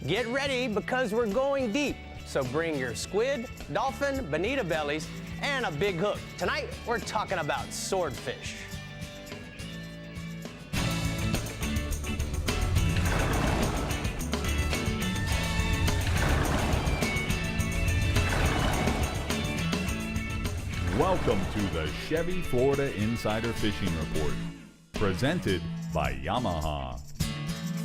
Get ready because we're going deep. So bring your squid, dolphin, bonita bellies, and a big hook. Tonight, we're talking about swordfish. Welcome to the Chevy Florida Insider Fishing Report, presented by Yamaha.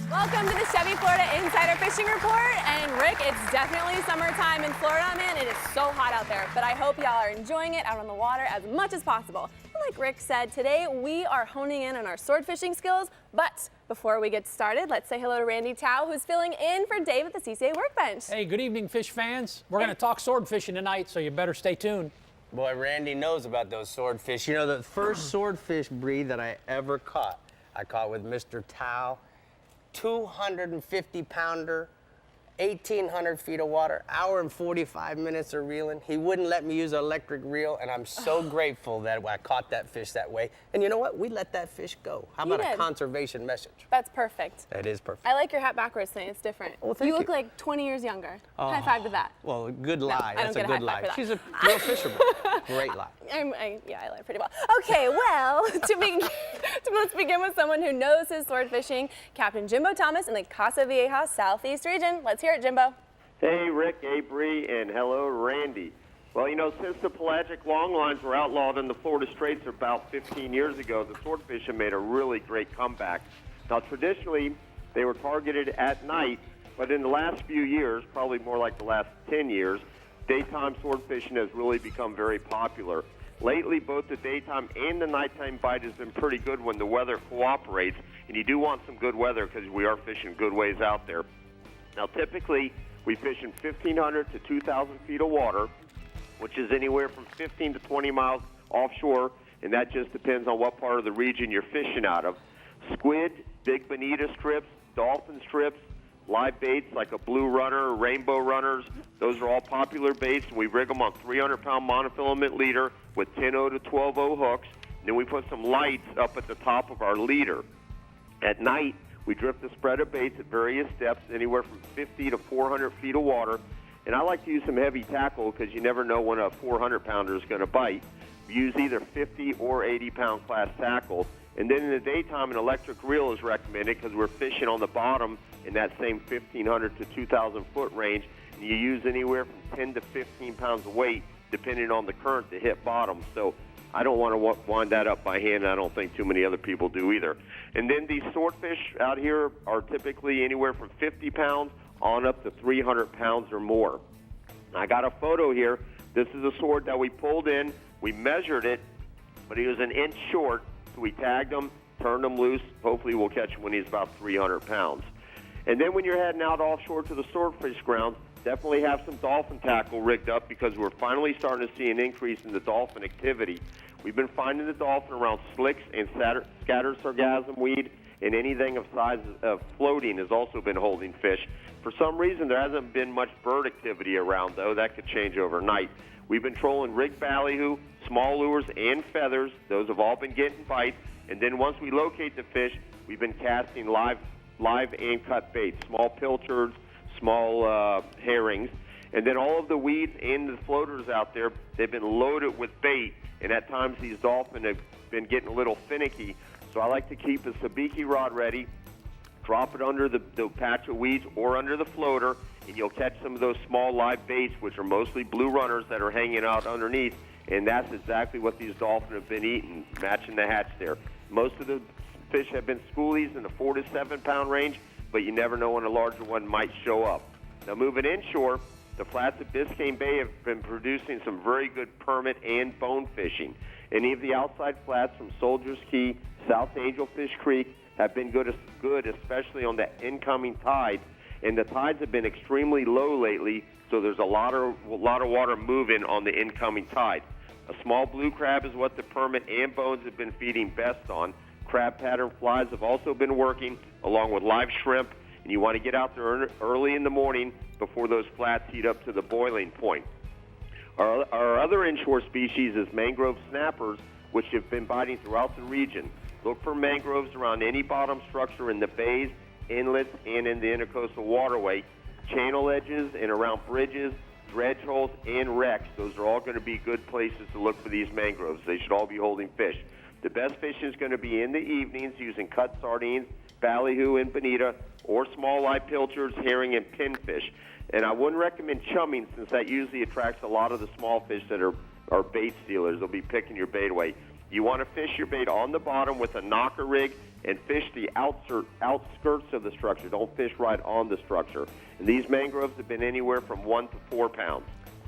Welcome to the Chevy Florida Insider Fishing Report. And Rick, it's definitely summertime in Florida, man. It is so hot out there, but I hope y'all are enjoying it out on the water as much as possible. And like Rick said, today we are honing in on our sword fishing skills. But before we get started, let's say hello to Randy Tao, who's filling in for Dave at the CCA Workbench. Hey, good evening, fish fans. We're going to talk sword fishing tonight, so you better stay tuned. Boy, Randy knows about those swordfish. You know, the first swordfish breed that I ever caught, I caught with Mr. Tao, 250-pounder, 1,800 feet of water, hour and 45 minutes of reeling. He wouldn't let me use an electric reel, and I'm so grateful that I caught that fish that way. And you know what? We let that fish go. How about a conservation message? That's perfect. That is perfect. I like your hat backwards thing. It's different. Well, thank you. You look like 20 years younger. High five to that. Well, good lie. I That's don't a get a good high five lie. for that. She's a real fisherman. Great lie. Yeah, I lie pretty well. Okay, well, let's begin with someone who knows his sword fishing, Captain Jimbo Thomas in the Casa Vieja Southeast region. Let's hear it, Jimbo. Hey, Rick, Avery, and hello, Randy. Well, you know, since the pelagic longlines were outlawed in the Florida Straits about 15 years ago, the swordfish have made a really great comeback. Now, traditionally, they were targeted at night, but in the last few years, probably more like the last 10 years, daytime sword fishing has really become very popular. Lately, both the daytime and the nighttime bite has been pretty good when the weather cooperates, and you do want some good weather because we are fishing good ways out there. Now, typically, we fish in 1,500 to 2,000 feet of water, which is anywhere from 15 to 20 miles offshore, and that just depends on what part of the region you're fishing out of. Squid, big bonita strips, dolphin strips, live baits like a blue runner, rainbow runners, those are all popular baits, and we rig them on 300-pound monofilament leader with 10-0 to 12-0 hooks. And then we put some lights up at the top of our leader. At night, we drift a spread of baits at various depths, anywhere from 50 to 400 feet of water. And I like to use some heavy tackle because you never know when a 400-pounder is going to bite. We use either 50 or 80-pound class tackle. And then in the daytime, an electric reel is recommended because we're fishing on the bottom in that same 1,500 to 2,000-foot range. And you use anywhere from 10 to 15 pounds of weight, depending on the current, to hit bottom. So I don't want to wind that up by hand. I don't think too many other people do either. And then these swordfish out here are typically anywhere from 50 pounds on up to 300 pounds or more. I got a photo here. This is a sword that we pulled in. We measured it, but he was an inch short, so we tagged him, turned him loose. Hopefully we'll catch him when he's about 300 pounds. And then when you're heading out offshore to the swordfish grounds, definitely have some dolphin tackle rigged up because we're finally starting to see an increase in the dolphin activity. We've been finding the dolphin around slicks and scattered sargassum weed, and anything of size of floating has also been holding fish. For some reason, there hasn't been much bird activity around, though. That could change overnight. We've been trolling rig ballyhoo, small lures, and feathers. Those have all been getting bites. And then once we locate the fish, we've been casting live and cut baits, small pilchards, small herrings. And then all of the weeds and the floaters out there, they've been loaded with bait. And at times these dolphins have been getting a little finicky. So I like to keep a sabiki rod ready, drop it under the patch of weeds or under the floater, and you'll catch some of those small live baits, which are mostly blue runners that are hanging out underneath. And that's exactly what these dolphins have been eating, matching the hatch there. Most of the fish have been schoolies in the 4 to 7 pound range, but you never know when a larger one might show up. Now moving inshore, the flats of Biscayne Bay have been producing some very good permit and bone fishing. Any of the outside flats from Soldier's Key, South Angelfish Creek have been good, especially on the incoming tide. And the tides have been extremely low lately, so there's a lot of water moving on the incoming tide. A small blue crab is what the permit and bones have been feeding best on. Crab pattern flies have also been working, along with live shrimp. And you want to get out there early in the morning before those flats heat up to the boiling point. Our other inshore species is mangrove snappers, which have been biting throughout the region. Look for mangroves around any bottom structure in the bays, inlets, and in the intercoastal waterway. channel edges and around bridges, dredge holes, and wrecks. Those are all going to be good places to look for these mangroves. They should all be holding fish. The best fishing is going to be in the evenings using cut sardines, ballyhoo and bonita, or small live pilchards, herring, and pinfish. And I wouldn't recommend chumming, since that usually attracts a lot of the small fish that are bait stealers. They'll be picking your bait away. You want to fish your bait on the bottom with a knocker rig and fish the outskirts of the structure. Don't fish right on the structure. And these mangroves have been anywhere from 1 to 4 pounds.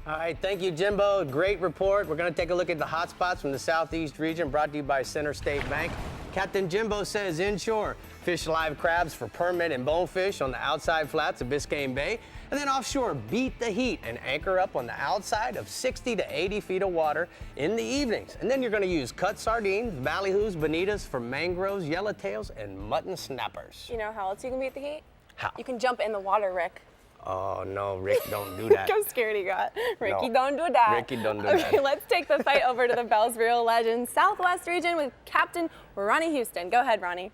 All right, thank you, Jimbo. Great report. We're going to take a look at the hot spots from the southeast region, brought to you by Center State Bank. Captain Jimbo says inshore, fish live crabs for permit and bonefish on the outside flats of Biscayne Bay. And then offshore, beat the heat and anchor up on the outside of 60 to 80 feet of water in the evenings. And then you're going to use cut sardines, ballyhoos, bonitas for mangroves, yellowtails, and mutton snappers. You know how else you can beat the heat? How? You can jump in the water, Rick. Oh, no, Rick, don't do that. Look how scared he got. Ricky, No. don't do that. Ricky, don't do Okay, that. let's take the fight over to the Bells Real Legends Southwest region with Captain Ronnie Houston. Go ahead, Ronnie.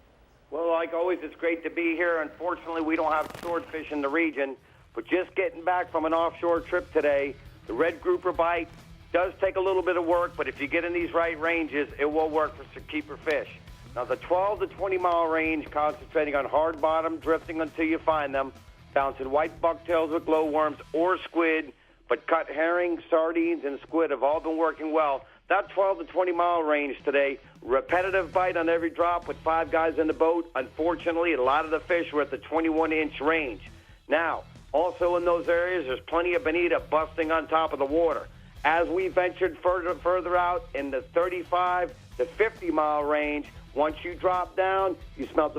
Well, like always, it's great to be here. Unfortunately, we don't have swordfish in the region, but just getting back from an offshore trip today, the red grouper bite does take a little bit of work, but if you get in these right ranges, it will work for keeper fish. Now, the 12 to 20-mile range, concentrating on hard bottom, drifting until you find them, bouncing white bucktails with glowworms or squid, but cut herring, sardines, and squid have all been working well. That 12 to 20-mile range today, repetitive bite on every drop with 5 guys in the boat. Unfortunately, a lot of the fish were at the 21-inch range. Now, also in those areas, there's plenty of bonita busting on top of the water. As we ventured further out in the 35 to 50-mile range, once you drop down, you smelled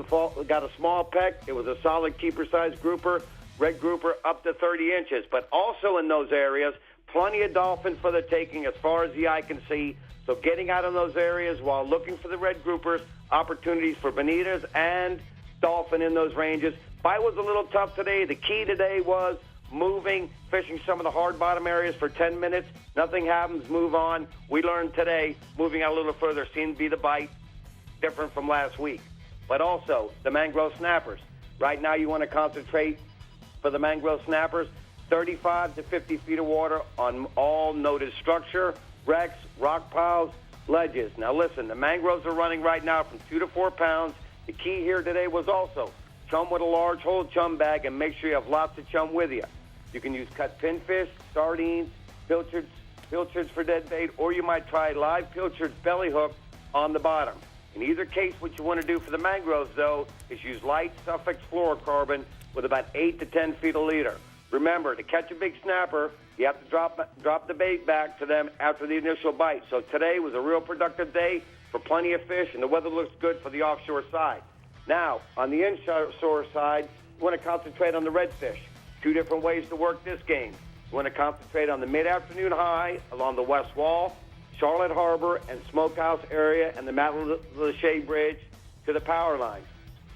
got a small peck. It was a solid keeper-sized grouper, red grouper up to 30 inches. But also in those areas, plenty of dolphins for the taking as far as the eye can see. So getting out in those areas while looking for the red groupers, opportunities for bonitas and dolphin in those ranges. Bite was a little tough today. The key today was moving, fishing some of the hard bottom areas for 10 minutes. Nothing happens, move on. We learned today, moving out a little further seemed to be the bite, different from last week. But also, the mangrove snappers. Right now you want to concentrate for the mangrove snappers, 35 to 50 feet of water on all noted structure, wrecks, rock piles, ledges. Now listen, the mangroves are running right now from 2 to 4 pounds. The key here today was also chum with a large whole chum bag, and make sure you have lots of chum with you. You can use cut pinfish, sardines, pilchards for dead bait, or you might try live pilchards belly hook on the bottom. In either case, what you want to do for the mangroves, though, is use light suffix fluorocarbon with about 8 to 10 feet a liter. Remember, to catch a big snapper, you have to drop the bait back to them after the initial bite. So today was a real productive day for plenty of fish, and the weather looks good for the offshore side. Now, on the inshore side, you want to concentrate on the redfish. 2 different ways to work this game. You want to concentrate on the mid-afternoon high along the west wall, Charlotte Harbor and Smokehouse area, and the Matlacha Bridge to the power lines.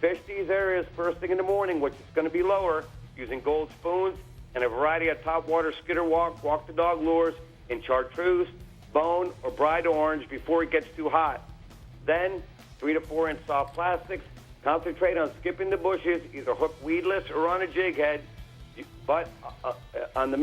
Fish these areas first thing in the morning, which is going to be lower, using gold spoons and a variety of topwater skitter walk-the-dog lures in chartreuse, bone, or bright orange before it gets too hot. Then, 3 to 4 inch soft plastics. Concentrate on skipping the bushes, either hook weedless or on a jig head. But on the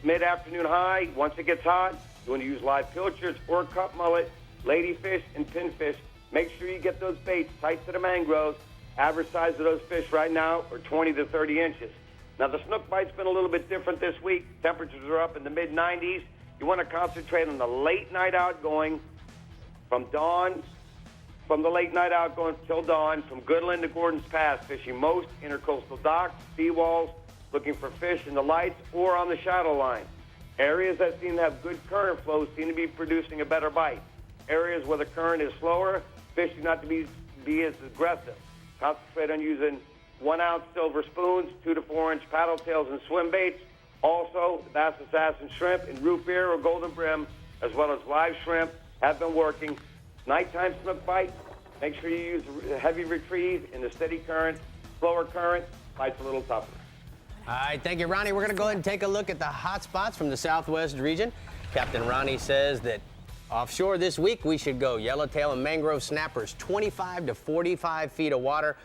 mid-afternoon high, once it gets hot, you want to use live pilchards or cup mullet, ladyfish, and pinfish. Make sure you get those baits tight to the mangroves. Average size of those fish right now are 20 to 30 inches. Now, the snook bite's been a little bit different this week. Temperatures are up in the mid-90s. You want to concentrate on the late night outgoing from the late night outgoing till dawn, from Goodland to Gordon's Pass, fishing most intercoastal docks, seawalls, looking for fish in the lights or on the shadow line. Areas that seem to have good current flows seem to be producing a better bite. Areas where the current is slower, fish do not be as aggressive. Concentrate on using 1-ounce silver spoons, 2 to 4 inch paddle tails and swim baits. Also, the Bass Assassin shrimp and root beer or golden brim, as well as live shrimp, have been working. Nighttime snook bite, make sure you use heavy retrieve in the steady current. Slower current, bites a little tougher. All right, thank you, Ronnie. We're going to go ahead and take a look at the hot spots from the southwest region. Captain Ronnie says that offshore this week we should go yellowtail and mangrove snappers, 25 to 45 feet of water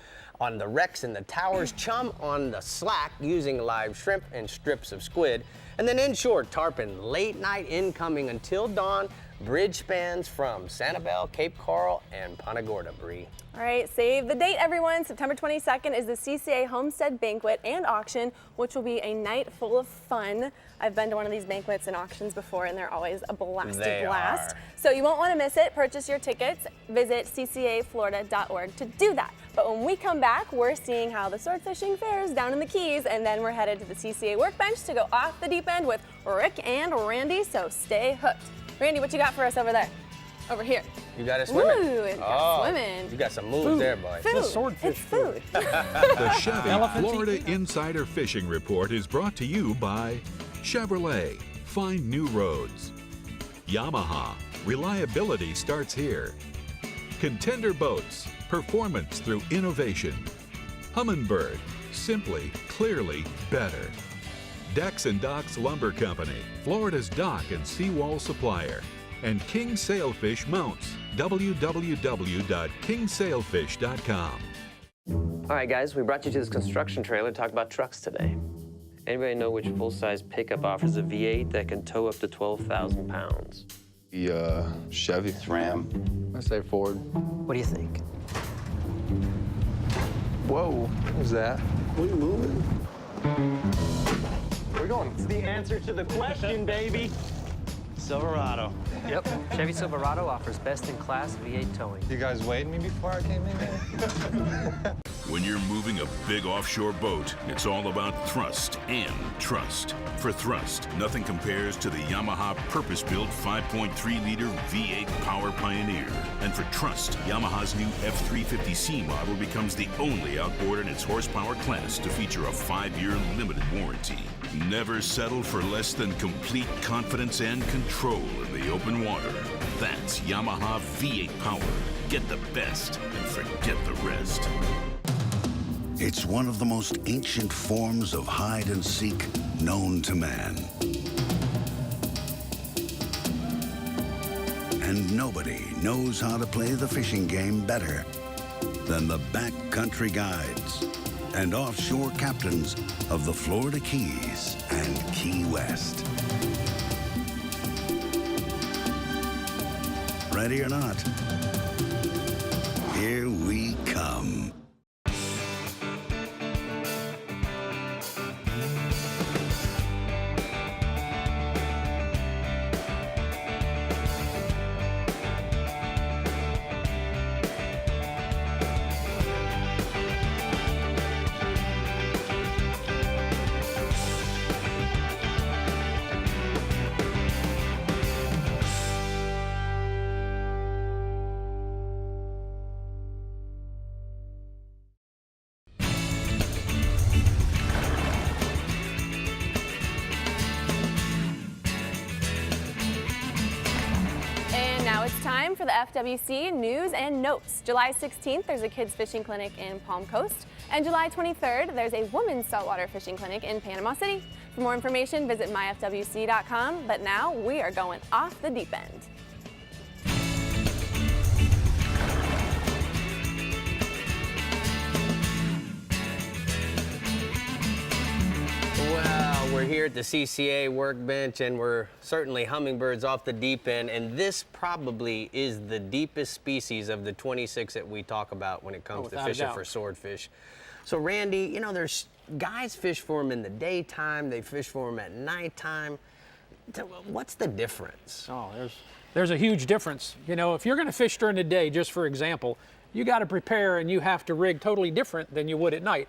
on the wrecks and the towers, chum on the slack using live shrimp and strips of squid, and then inshore tarpon late night incoming until dawn, bridge spans from Sanibel, Cape Coral, and Punta Gorda, Bree. All right, save the date, everyone. September 22nd is the CCA Homestead Banquet and Auction, which will be a night full of fun. I've been to one of these banquets and auctions before, and they're always a blast. So you won't want to miss it. Purchase your tickets. Visit ccaflorida.org to do that. But when we come back, we're seeing how the sword fishing fares down in the Keys, and then we're headed to the CCA workbench to go off the deep end with Rick and Randy, so stay hooked. Randy, what you got for us over there? Over here. You got it swimming. Ooh, it's got swimming. You got some moves there, boy. Food. The swordfish It's food. The Chevy Elephants Florida eating. Insider Fishing Report is brought to you by Chevrolet. Find new roads. Yamaha. Reliability starts here. Contender Boats. Performance through innovation. Humminbird. Simply, clearly better. Decks and Docks Lumber Company. Florida's dock and seawall supplier. And King Sailfish Mounts. www.kingsailfish.com. All right, guys, we brought you to this construction trailer to talk about trucks today. Anybody know which full-size pickup offers a V8 that can tow up to 12,000 pounds? The Chevy. Ram. I say Ford. What do you think? Whoa, what was that? What are you moving? We're going. It's the answer to the question, baby. Silverado. Yep. Chevy Silverado offers best-in-class V8 towing. You guys weighed me before I came in here? When you're moving a big offshore boat, it's all about thrust and trust. For thrust, nothing compares to the Yamaha purpose-built 5.3-liter V8 Power Pioneer. And for trust, Yamaha's new F350C model becomes the only outboard in its horsepower class to feature a 5-year limited warranty. Never settle for less than complete confidence and control in the open water. That's Yamaha V8 Power. Get the best and forget the rest. It's one of the most ancient forms of hide and seek known to man. And nobody knows how to play the fishing game better than the backcountry guides and offshore captains of the Florida Keys and Key West. Ready or not, here we come. Now it's time for the FWC News and Notes. July 16th, there's a kids fishing clinic in Palm Coast. And July 23rd, there's a women's saltwater fishing clinic in Panama City. For more information, visit myfwc.com. But now we are going off the deep end. Well, we're here at the CCA workbench, and we're certainly hummingbirds off the deep end, and this probably is the deepest species of the 26 that we talk about when it comes to fishing for swordfish. So, Randy, you know, there's guys fish for them in the daytime, they fish for them at nighttime. What's the difference? Oh, there's a huge difference. You know, if you're going to fish during the day, just for example, you got to prepare and you have to rig totally different than you would at night.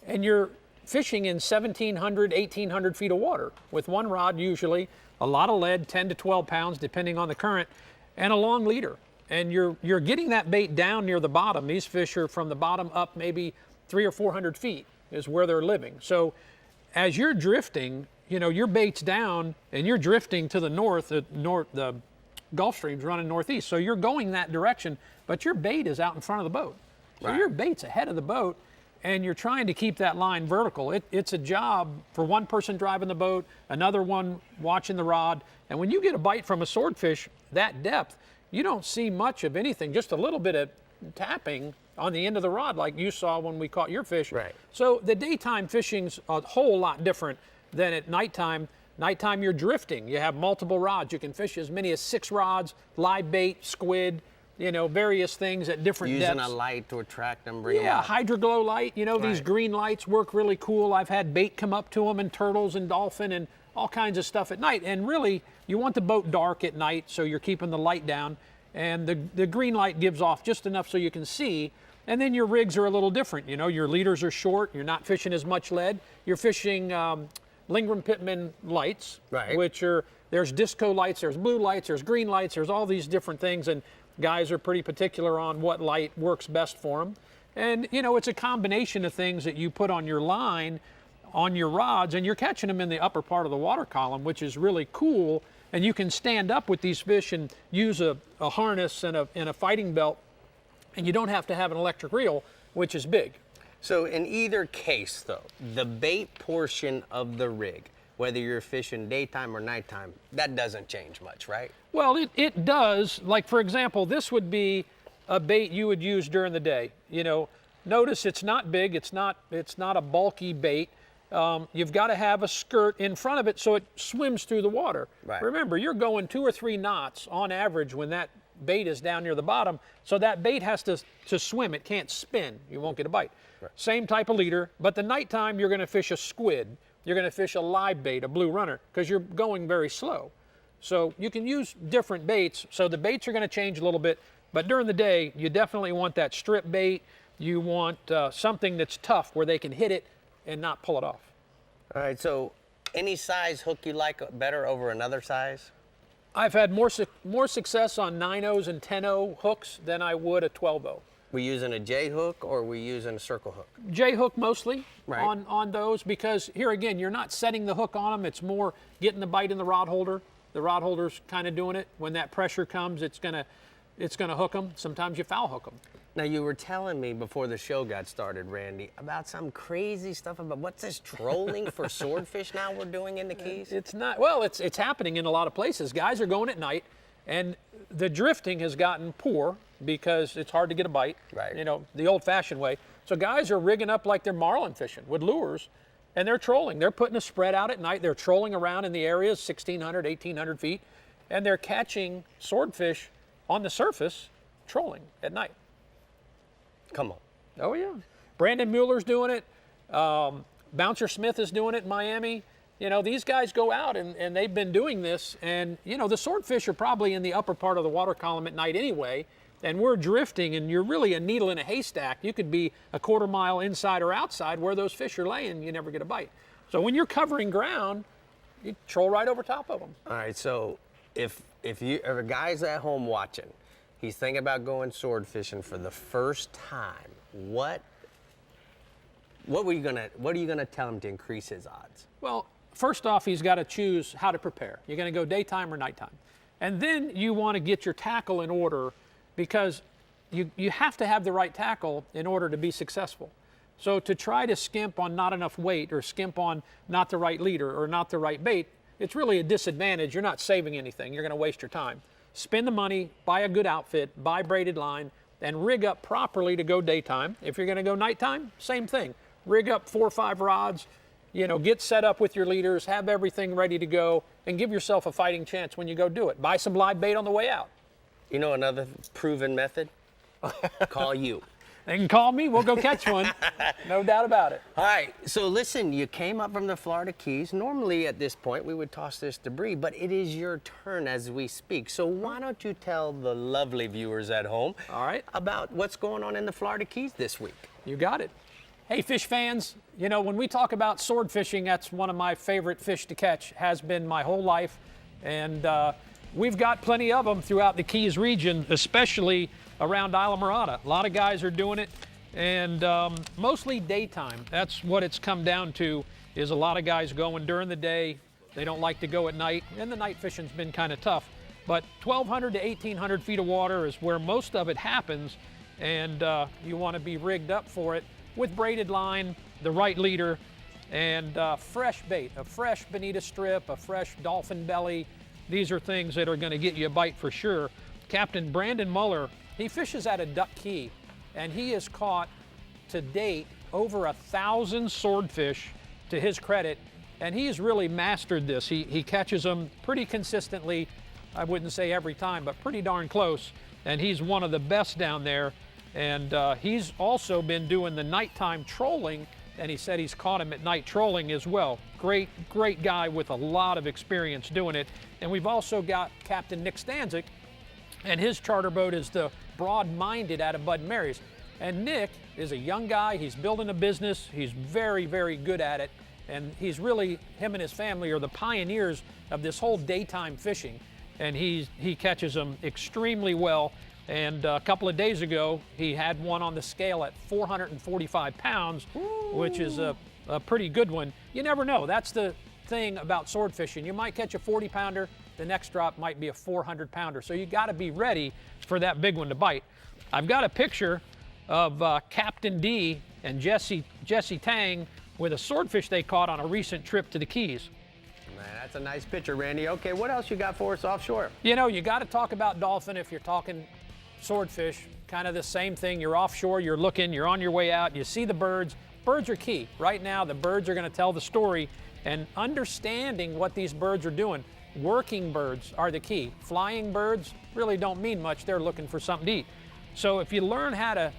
And you're fishing in 1,700, 1,800 feet of water with one rod usually, a lot of lead, 10 to 12 pounds depending on the current, and a long leader. And you're getting that bait down near the bottom. These fish are from the bottom up maybe 300 or 400 feet is where they're living. So as you're drifting, you know, your bait's down and you're drifting to the north, the Gulf Stream's running northeast. So you're going that direction, but your bait is out in front of the boat. So your bait's ahead of the boat, and you're trying to keep that line vertical. It's a job for one person driving the boat, another one watching the rod. And when you get a bite from a swordfish that depth, you don't see much of anything, just a little bit of tapping on the end of the rod like you saw when we caught your fish. Right. So the daytime fishing's a whole lot different than at nighttime. Nighttime you're drifting. You have multiple rods. You can fish as many as 6 rods, live bait, squid, you know, various things at different depths. Using a light to attract them, bring them Yeah, up. hydroglow light. You know, these Right. green lights work really cool. I've had bait come up to them and turtles and dolphin and all kinds of stuff at night. And really, you want the boat dark at night so you're keeping the light down. And the green light gives off just enough so you can see. And then your rigs are a little different. You know, your leaders are short. You're not fishing as much lead. You're fishing Lindgren Pittman lights, Right. which are, there's disco lights, there's blue lights, there's green lights, there's all these different things. And guys are pretty particular on what light works best for them. And, you know, it's a combination of things that you put on your line, on your rods, and you're catching them in the upper part of the water column, which is really cool. And you can stand up with these fish and use a harness and a fighting belt, and you don't have to have an electric reel, which is big. So in either case, though, the bait portion of the rig, whether you're fishing daytime or nighttime, that doesn't change much, right? Well, it does. Like, for example, this would be a bait you would use during the day. You know, notice it's not big. It's not a bulky bait. You've got to have a skirt in front of it so it swims through the water. Right. Remember, you're going 2 or 3 knots on average when that bait is down near the bottom. So that bait has to swim. It can't spin. You won't get a bite. Right. Same type of leader, but the nighttime you're going to fish a squid. You're going to fish a live bait, a blue runner, because you're going very slow. So you can use different baits. So the baits are going to change a little bit, but during the day, you definitely want that strip bait. You want something that's tough where they can hit it and not pull it off. All right, so any size hook you like better over another size? I've had more success on 9.0s and 10.0 hooks than I would a 12.0. We using a J hook or we using a circle hook? J hook mostly Right. on those, because here again, you're not setting the hook on them. It's more getting the bite in the rod holder. The rod holder's kind of doing it. When that pressure comes, it's gonna hook them. Sometimes you foul hook them. Now, you were telling me before the show got started, Randy, about some crazy stuff about what's this trolling for swordfish now we're doing in the Keys? It's not, well, it's happening in a lot of places. Guys are going at night, and the drifting has gotten poor because it's hard to get a bite, Right. you know, the old-fashioned way. So guys are rigging up like they're marlin fishing with lures, and they're trolling. They're putting a spread out at night. They're trolling around in the areas 1,600, 1,800 feet, and they're catching swordfish on the surface trolling at night. Come on. Oh, yeah. Brandon Mueller's doing it. Bouncer Smith is doing it in Miami. You know, these guys go out and they've been doing this. And, you know, the swordfish are probably in the upper part of the water column at night anyway. And we're drifting, and you're really a needle in a haystack. You could be a quarter mile inside or outside where those fish are laying. You never get a bite. So when you're covering ground, you troll right over top of them. All right, so if a guy's at home watching, he's thinking about going sword fishing for the first time, what are you gonna tell him to increase his odds? Well, first off, he's got to choose how to prepare. You're going to go daytime or nighttime. And then you want to get your tackle in order, because you have to have the right tackle in order to be successful. So to try to skimp on not enough weight or skimp on not the right leader or not the right bait, it's really a disadvantage. You're not saving anything. You're going to waste your time. Spend the money, buy a good outfit, buy braided line, and rig up properly to go daytime. If you're going to go nighttime, same thing. Rig up 4 or 5 rods, you know, get set up with your leaders, have everything ready to go, and give yourself a fighting chance when you go do it. Buy some live bait on the way out. You know another proven method? Call you. They can call me, we'll go catch one. No doubt about it. All right, so listen, you came up from the Florida Keys. Normally at this point we would toss this debris, but it is your turn as we speak. So why don't you tell the lovely viewers at home, all right, about what's going on in the Florida Keys this week? You got it. Hey, fish fans, you know, when we talk about sword fishing, that's one of my favorite fish to catch, has been my whole life. And we've got plenty of them throughout the Keys region, especially around Islamorada. A lot of guys are doing it, and mostly daytime. That's what it's come down to, is a lot of guys going during the day. They don't like to go at night, and the night fishing's been kind of tough. But 1,200 to 1,800 feet of water is where most of it happens, and you want to be rigged up for it with braided line, the right leader, and fresh bait, a fresh bonita strip, a fresh dolphin belly. These are things that are going to get you a bite for sure. Captain Brandon Mueller, he fishes out of Duck Key and he has caught to date over 1,000 swordfish to his credit, and he's really mastered this. He catches them pretty consistently. I wouldn't say every time, but pretty darn close, and he's one of the best down there. And he's also been doing the nighttime trolling, and he said he's caught him at night trolling as well. Great guy with a lot of experience doing it. And we've also got Captain Nick Stanzik, and his charter boat is the Broad-Minded out of Bud and Mary's. And Nick is a young guy. He's building a business. He's very good at it. And he's really, him and his family are the pioneers of this whole daytime fishing. And he catches them extremely well. And a couple of days ago, he had one on the scale at 445 pounds, which is a pretty good one. You never know. That's the thing about sword fishing. You might catch a 40-pounder. The next drop might be a 400-pounder. So you got to be ready for that big one to bite. I've got a picture of Captain D and Jesse Tang with a swordfish they caught on a recent trip to the Keys. Man, that's a nice picture, Randy. Okay, what else you got for us offshore? You know, you got to talk about dolphin if you're talking swordfish. Kind of the same thing. You're offshore, you're looking, you're on your way out, you see the birds. Birds are key. Right now, the birds are going to tell the story, and understanding what these birds are doing. Working birds are the key. Flying birds really don't mean much. They're looking for something to eat. So if you learn how to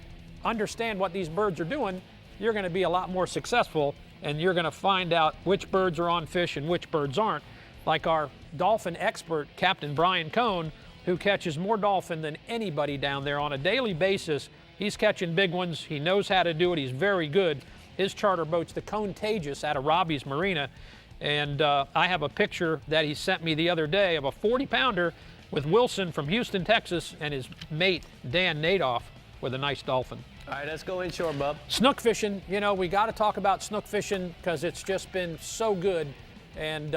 understand what these birds are doing, you're going to be a lot more successful, and you're going to find out which birds are on fish and which birds aren't. Like our dolphin expert, Captain Brian Cohn, who catches more dolphin than anybody down there on a daily basis. He's catching big ones. He knows how to do it. He's very good. His charter boat's the Contagious out of Robbie's Marina. And I have a picture that he sent me the other day of a 40-pounder with Wilson from Houston, Texas, and his mate, Dan Nadoff, with a nice dolphin. All right, let's go inshore, bub. Snook fishing. You know, we got to talk about snook fishing because it's just been so good. And,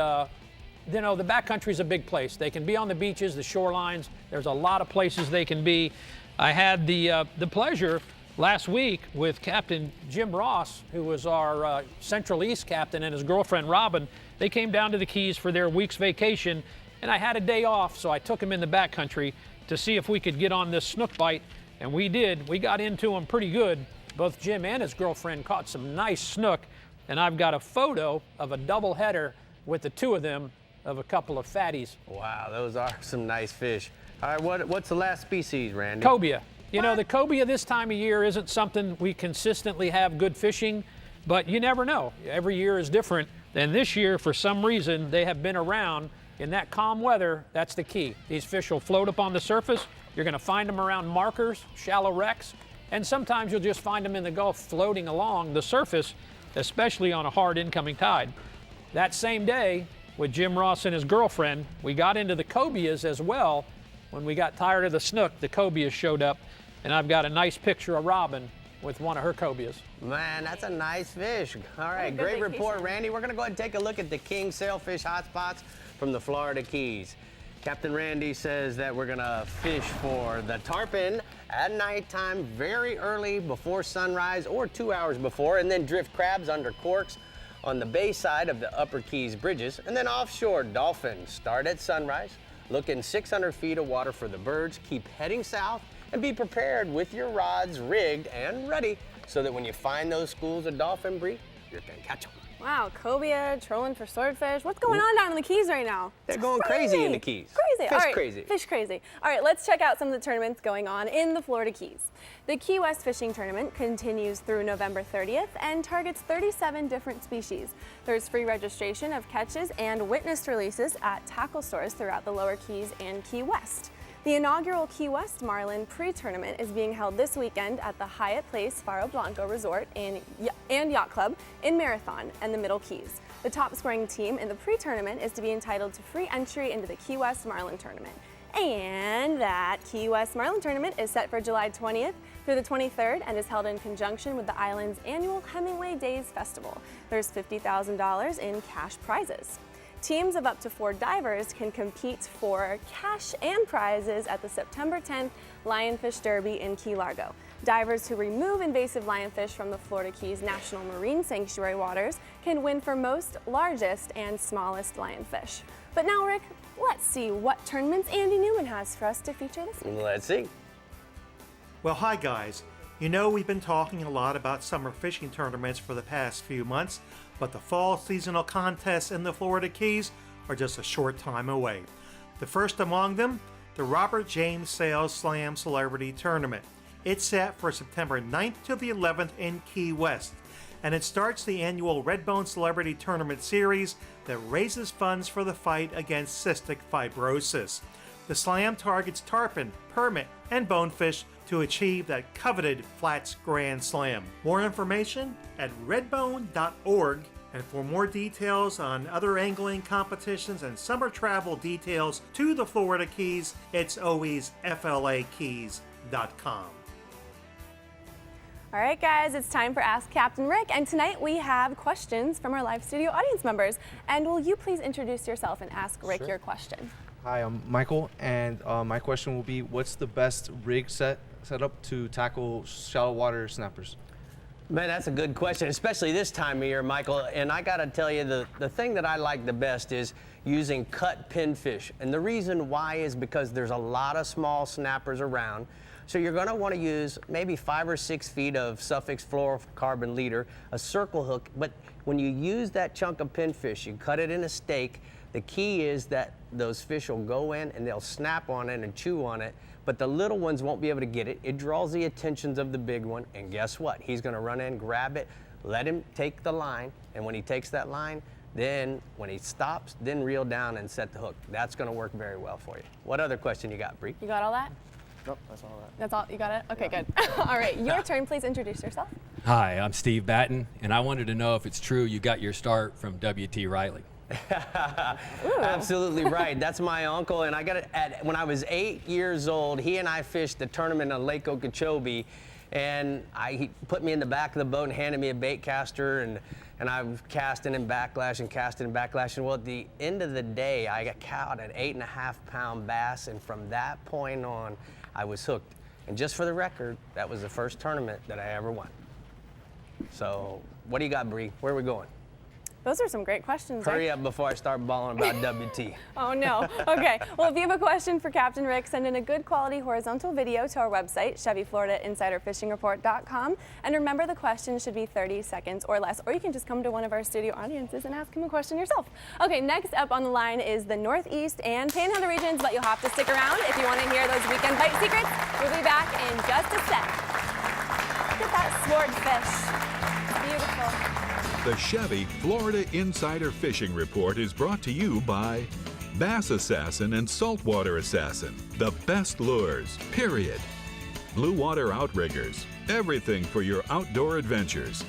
you know, the backcountry is a big place. They can be on the beaches, the shorelines. There's a lot of places they can be. I had the pleasure last week with Captain Jim Ross, who was our Central East captain, and his girlfriend Robin. They came down to the Keys for their week's vacation, and I had a day off, so I took him in the backcountry to see if we could get on this snook bite, and we did. We got into him pretty good. Both Jim and his girlfriend caught some nice snook, and I've got a photo of a double header with the two of them of a couple of fatties. Wow, those are some nice fish. All right, what's the last species, Randy? Cobia. You know, the cobia this time of year isn't something we consistently have good fishing, but you never know. Every year is different. And this year, for some reason, they have been around in that calm weather. That's the key. These fish will float up on the surface. You're going to find them around markers, shallow wrecks, and sometimes you'll just find them in the Gulf floating along the surface, especially on a hard incoming tide. That same day, with Jim Ross and his girlfriend, we got into the cobias as well. When we got tired of the snook, the cobias showed up, and I've got a nice picture of Robin with one of her cobias. Man, that's a nice fish. All right, great report, Randy. We're gonna go ahead and take a look at the king sailfish hotspots from the Florida Keys. Captain Randy says that we're gonna fish for the tarpon at nighttime, very early before sunrise or 2 hours before, and then drift crabs under corks on the bay side of the Upper Keys bridges, and then offshore dolphins start at sunrise. Look in 600 feet of water for the birds. Keep heading south and be prepared with your rods rigged and ready so that when you find those schools of dolphin breed, you're gonna catch them. Wow, cobia, trolling for swordfish. What's going on down in the Keys right now? They're going crazy in the Keys. Crazy. Fish All right, crazy. Fish crazy. All right, let's check out some of the tournaments going on in the Florida Keys. The Key West Fishing Tournament continues through November 30th and targets 37 different species. There's free registration of catches and witnessed releases at tackle stores throughout the Lower Keys and Key West. The inaugural Key West Marlin pre-tournament is being held this weekend at the Hyatt Place Faro Blanco Resort and Yacht Club in Marathon and the Middle Keys. The top scoring team in the pre-tournament is to be entitled to free entry into the Key West Marlin Tournament. And that Key West Marlin Tournament is set for July 20th through the 23rd and is held in conjunction with the island's annual Hemingway Days Festival. There's $50,000 in cash prizes. Teams of up to 4 divers can compete for cash and prizes at the September 10th Lionfish Derby in Key Largo. Divers who remove invasive lionfish from the Florida Keys National Marine Sanctuary waters can win for most, largest, and smallest lionfish. But now, Rick, let's see what tournaments Andy Newman has for us to feature this week. Let's see. Well, hi guys. You know, we've been talking a lot about summer fishing tournaments for the past few months, but the fall seasonal contests in the Florida Keys are just a short time away. The first among them, the Robert James Sales Slam Celebrity Tournament. It's set for September 9th to the 11th in Key West, and it starts the annual Redbone Celebrity Tournament series that raises funds for the fight against cystic fibrosis. The slam targets tarpon, permit, and bonefish to achieve that coveted Flats Grand Slam. More information at redbone.org, and for more details on other angling competitions and summer travel details to the Florida Keys, it's always flakeys.com. All right, guys, it's time for Ask Captain Rick, and tonight we have questions from our live studio audience members. And will you please introduce yourself and ask Rick your question? Hi, I'm Michael, and my question will be, what's the best rig setup to tackle shallow water snappers? Man, that's a good question, especially this time of year, Michael. And I got to tell you, the thing that I like the best is using cut pinfish. And the reason why is because there's a lot of small snappers around. So you're going to want to use maybe 5 or 6 feet of Suffix fluorocarbon leader, a circle hook. But when you use that chunk of pinfish, you cut it in a steak. The key is that those fish will go in and they'll snap on it and chew on it, but the little ones won't be able to get it. It draws the attentions of the big one, and guess what? He's going to run in, grab it, let him take the line, and when he takes that line, then when he stops, then reel down and set the hook. That's going to work very well for you. What other question you got, Bree? You got all that? Nope, that's all that. That's all? You got it? Okay, good. All right, your turn. Please introduce yourself. Hi, I'm Steve Batten, and I wanted to know if it's true you got your start from W.T. Riley. Absolutely right. That's my uncle, and I got it when I was 8 years old. He and I fished the tournament on Lake Okeechobee, and he put me in the back of the boat and handed me a bait caster, and I was casting and backlashing, casting and backlashing. Well, at the end of the day, I got caught an 8.5-pound bass, and from that point on, I was hooked. And just for the record, that was the first tournament that I ever won. So, what do you got, Bree? Where are we going? Those are some great questions. Hurry up before I start bawling about WT. Oh, no. Okay. Well, if you have a question for Captain Rick, send in a good quality horizontal video to our website, ChevyFloridaInsiderFishingReport.com. And remember, the question should be 30 seconds or less, or you can just come to one of our studio audiences and ask him a question yourself. Okay, next up on the line is the Northeast and Panhandle regions, but you'll have to stick around if you want to hear those weekend bite secrets. We'll be back in just a sec. Look at that swordfish. Beautiful. The Chevy Florida Insider Fishing Report is brought to you by Bass Assassin and Saltwater Assassin, the best lures, period. Blue Water Outriggers, everything for your outdoor adventures.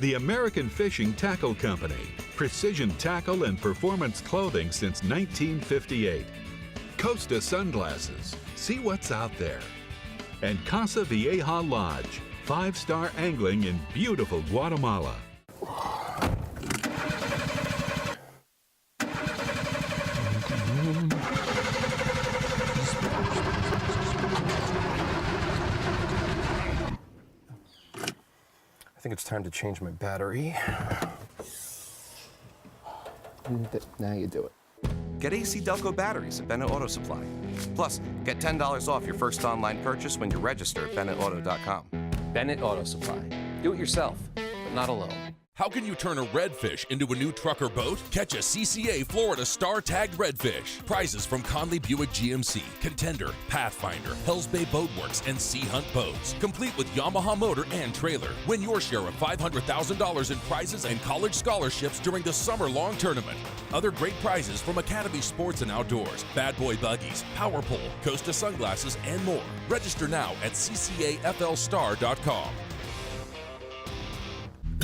The American Fishing Tackle Company, precision tackle and performance clothing since 1958. Costa Sunglasses, see what's out there. And Casa Vieja Lodge, 5-star angling in beautiful Guatemala. I think it's time to change my battery. Now you do it. Get AC Delco batteries at Bennett Auto Supply. Plus, get $10 off your first online purchase when you register at BennettAuto.com. Bennett Auto Supply. Do it yourself, but not alone. How can you turn a redfish into a new truck or boat? Catch a CCA Florida Star Tagged redfish. Prizes from Conley Buick GMC, Contender, Pathfinder, Hells Bay Boatworks, and Sea Hunt boats. Complete with Yamaha motor and trailer. Win your share of $500,000 in prizes and college scholarships during the summer-long tournament. Other great prizes from Academy Sports and Outdoors, Bad Boy Buggies, Power Pole, Costa Sunglasses, and more. Register now at ccaflstar.com.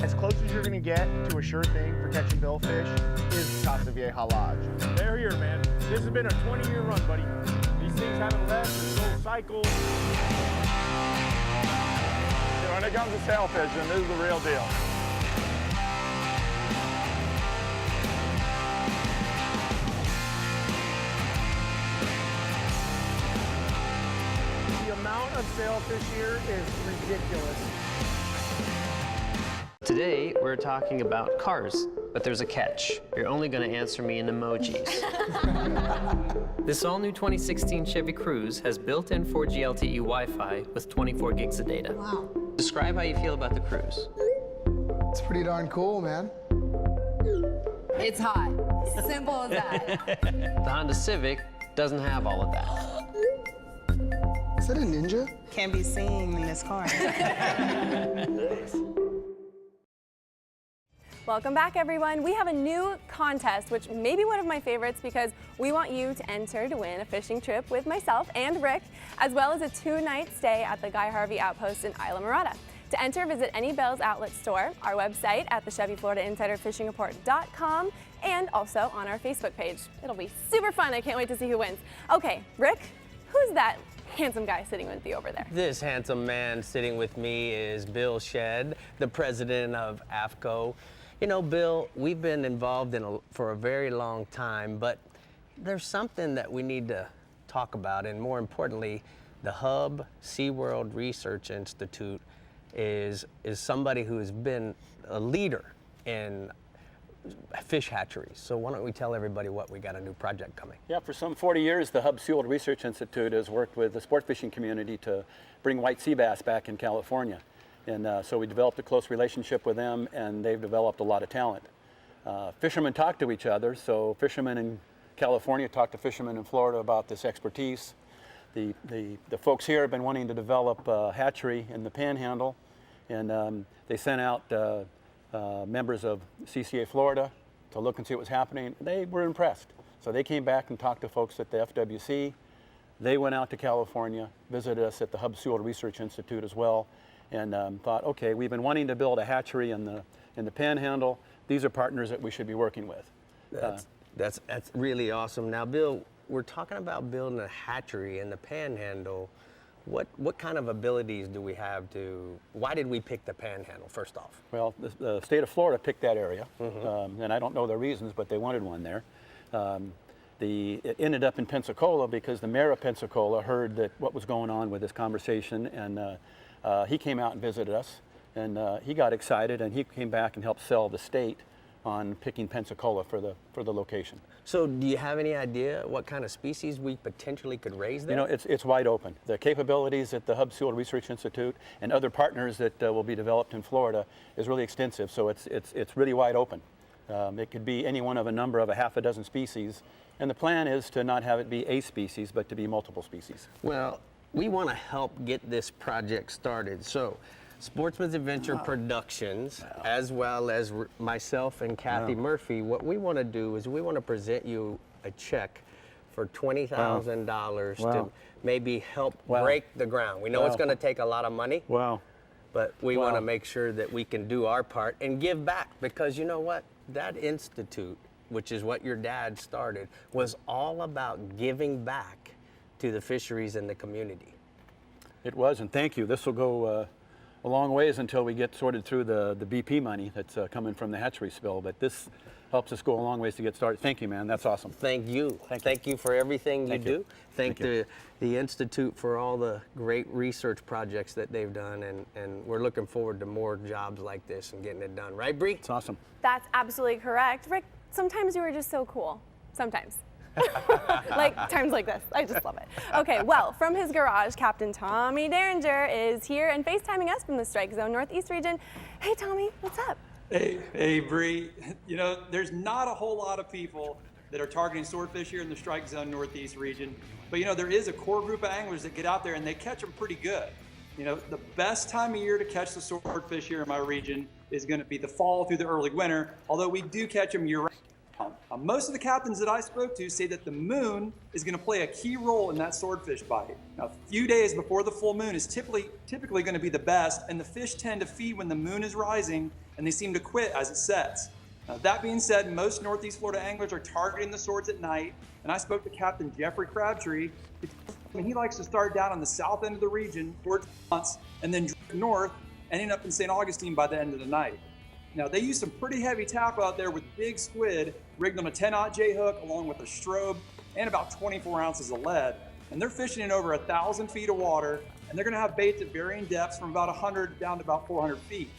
As close as you're gonna get to a sure thing for catching billfish is Casa Vieja Lodge. They're here, man. This has been a 20-year run, buddy. These things haven't left, this whole cycle. When it comes to sail fishing, this is the real deal. The amount of sailfish here is ridiculous. Today, we're talking about cars, But there's a catch. You're only gonna answer me in emojis. This all-new 2016 Chevy Cruze has built-in 4G LTE Wi-Fi with 24 gigs of data. Wow. Describe how you feel about the Cruze. It's pretty darn cool, man. It's hot. Simple as that. The Honda Civic doesn't have all of that. Is that a Ninja? Can't be seen in this car. Welcome back, everyone. We have a new contest, which may be one of my favorites because we want you to enter to win a fishing trip with myself and Rick, as well as a 2-night stay at the Guy Harvey Outpost in Isla Mirada. To enter, visit any Bell's outlet store, our website at the Chevy Florida Insider Fishing Report.com, and also on our Facebook page. It'll be super fun. I can't wait to see who wins. Okay, Rick, who's that handsome guy sitting with you over there? This handsome man sitting with me is Bill Shedd, the president of AFCO. You know, Bill, we've been involved for a very long time, but there's something that we need to talk about, and more importantly, the Hub SeaWorld Research Institute is somebody who has been a leader in fish hatcheries. So why don't we tell everybody what we got a new project coming? Yeah, for some 40 years, the Hub SeaWorld Research Institute has worked with the sport fishing community to bring white sea bass back in California. And so we developed a close relationship with them, and they've developed a lot of talent. Fishermen talk to each other, so fishermen in California talk to fishermen in Florida about this expertise. The folks here have been wanting to develop a hatchery in the Panhandle, and they sent out members of CCA Florida to look and see what was happening. They were impressed. So they came back and talked to folks at the FWC. They went out to California, visited us at the Hub SeaWorld Research Institute as well, and thought, okay, we've been wanting to build a hatchery in the Panhandle. These are partners that we should be working with. That's really awesome. Now, Bill, we're talking about building a hatchery in the Panhandle. What kind of abilities do we have why did we pick the Panhandle, first off? Well, the state of Florida picked that area, and I don't know the reasons, but they wanted one there. It ended up in Pensacola because the mayor of Pensacola heard that what was going on with this conversation, and he came out and visited us, and he got excited, and he came back and helped sell the state on picking Pensacola for the location. So do you have any idea what kind of species we potentially could raise there? You know, it's wide open. The capabilities at the Hub SeaWorld Research Institute and other partners that will be developed in Florida is really extensive, so it's really wide open. It could be any one of a number of a half a dozen species, and the plan is to not have it be a species, but to be multiple species. Well, we want to help get this project started. So, Sportsman's Adventure Productions, as well as myself and Kathy Murphy, what we want to do is we want to present you a check for $20,000 to maybe help break the ground. We know it's going to take a lot of money. But we want to make sure that we can do our part and give back, because you know what? That institute, which is what your dad started, was all about giving back to the fisheries and the community. It was, and thank you. This will go a long ways until we get sorted through the BP money that's coming from the hatchery spill, but this helps us go a long ways to get started. Thank you, man. That's awesome. Thank you. Thank you for everything you do. Thank you. the Institute for all the great research projects that they've done, and we're looking forward to more jobs like this and getting it done. Right, Bree? It's awesome. That's absolutely correct. Rick, sometimes you are just so cool. Sometimes. Like times like this. I just love it. Okay, well, from his garage, Captain Tommy Derringer is here and FaceTiming us from the Strike Zone Northeast region. Hey, Tommy, what's up? Hey, Bree. You know, there's not a whole lot of people that are targeting swordfish here in the Strike Zone Northeast region, but you know, there is a core group of anglers that get out there and they catch them pretty good. You know, the best time of year to catch the swordfish here in my region is going to be the fall through the early winter, although we do catch them year-round. Most of the captains that I spoke to say that the moon is going to play a key role in that swordfish bite. Now, a few days before the full moon is typically going to be the best, and the fish tend to feed when the moon is rising, and they seem to quit as it sets. Now, that being said, most Northeast Florida anglers are targeting the swords at night, and I spoke to Captain Jeffrey Crabtree. He likes to start down on the south end of the region towards Ponce, and then drift north, ending up in St. Augustine by the end of the night. Now, they use some pretty heavy tackle out there with big squid rigged on a 10-aught J-hook along with a strobe and about 24 ounces of lead. And they're fishing in over 1,000 feet of water, and they're going to have baits at varying depths from about 100 down to about 400 feet.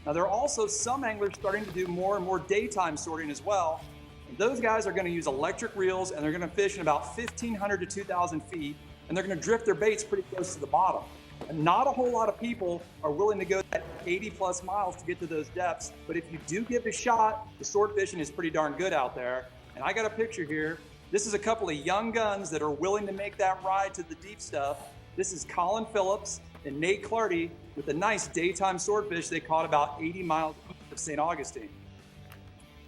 Now, there are also some anglers starting to do more and more daytime sorting as well. And those guys are going to use electric reels, and they're going to fish in about 1,500 to 2,000 feet, and they're going to drift their baits pretty close to the bottom. And not a whole lot of people are willing to go that 80 plus miles to get to those depths, but if you do give it a shot, the sword fishing is pretty darn good out there. And I got a picture here. This is a couple of young guns that are willing to make that ride to the deep stuff. This is Colin Phillips and Nate Clardy with a nice daytime swordfish they caught about 80 miles east of St. Augustine.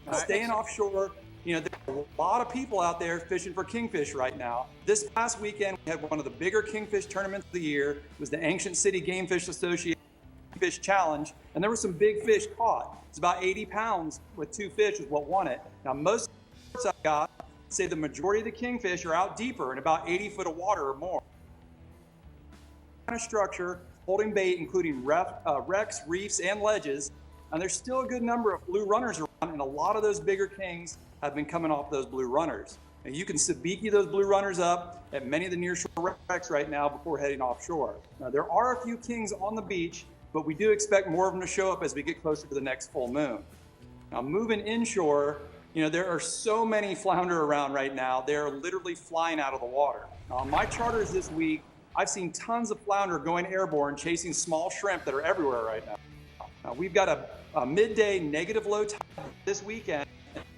Now, staying offshore, you know, there's a lot of people out there fishing for kingfish right now. This past weekend, we had one of the bigger kingfish tournaments of the year. It was the Ancient City Game Fish Association Fish Challenge, and there were some big fish caught. It's about 80 pounds with 2 fish is what won it. Now, most I got say the majority of the kingfish are out deeper in about 80 foot of water or more. Kind of structure, holding bait, including wrecks, reefs, and ledges. And there's still a good number of blue runners around, and a lot of those bigger kings have been coming off those blue runners. And you can sabiki those blue runners up at many of the nearshore wrecks right now before heading offshore. Now, there are a few kings on the beach, but we do expect more of them to show up as we get closer to the next full moon. Now, moving inshore, you know, there are so many flounder around right now, they're literally flying out of the water. Now, on my charters this week, I've seen tons of flounder going airborne, chasing small shrimp that are everywhere right now. Now, we've got a midday negative low tide this weekend,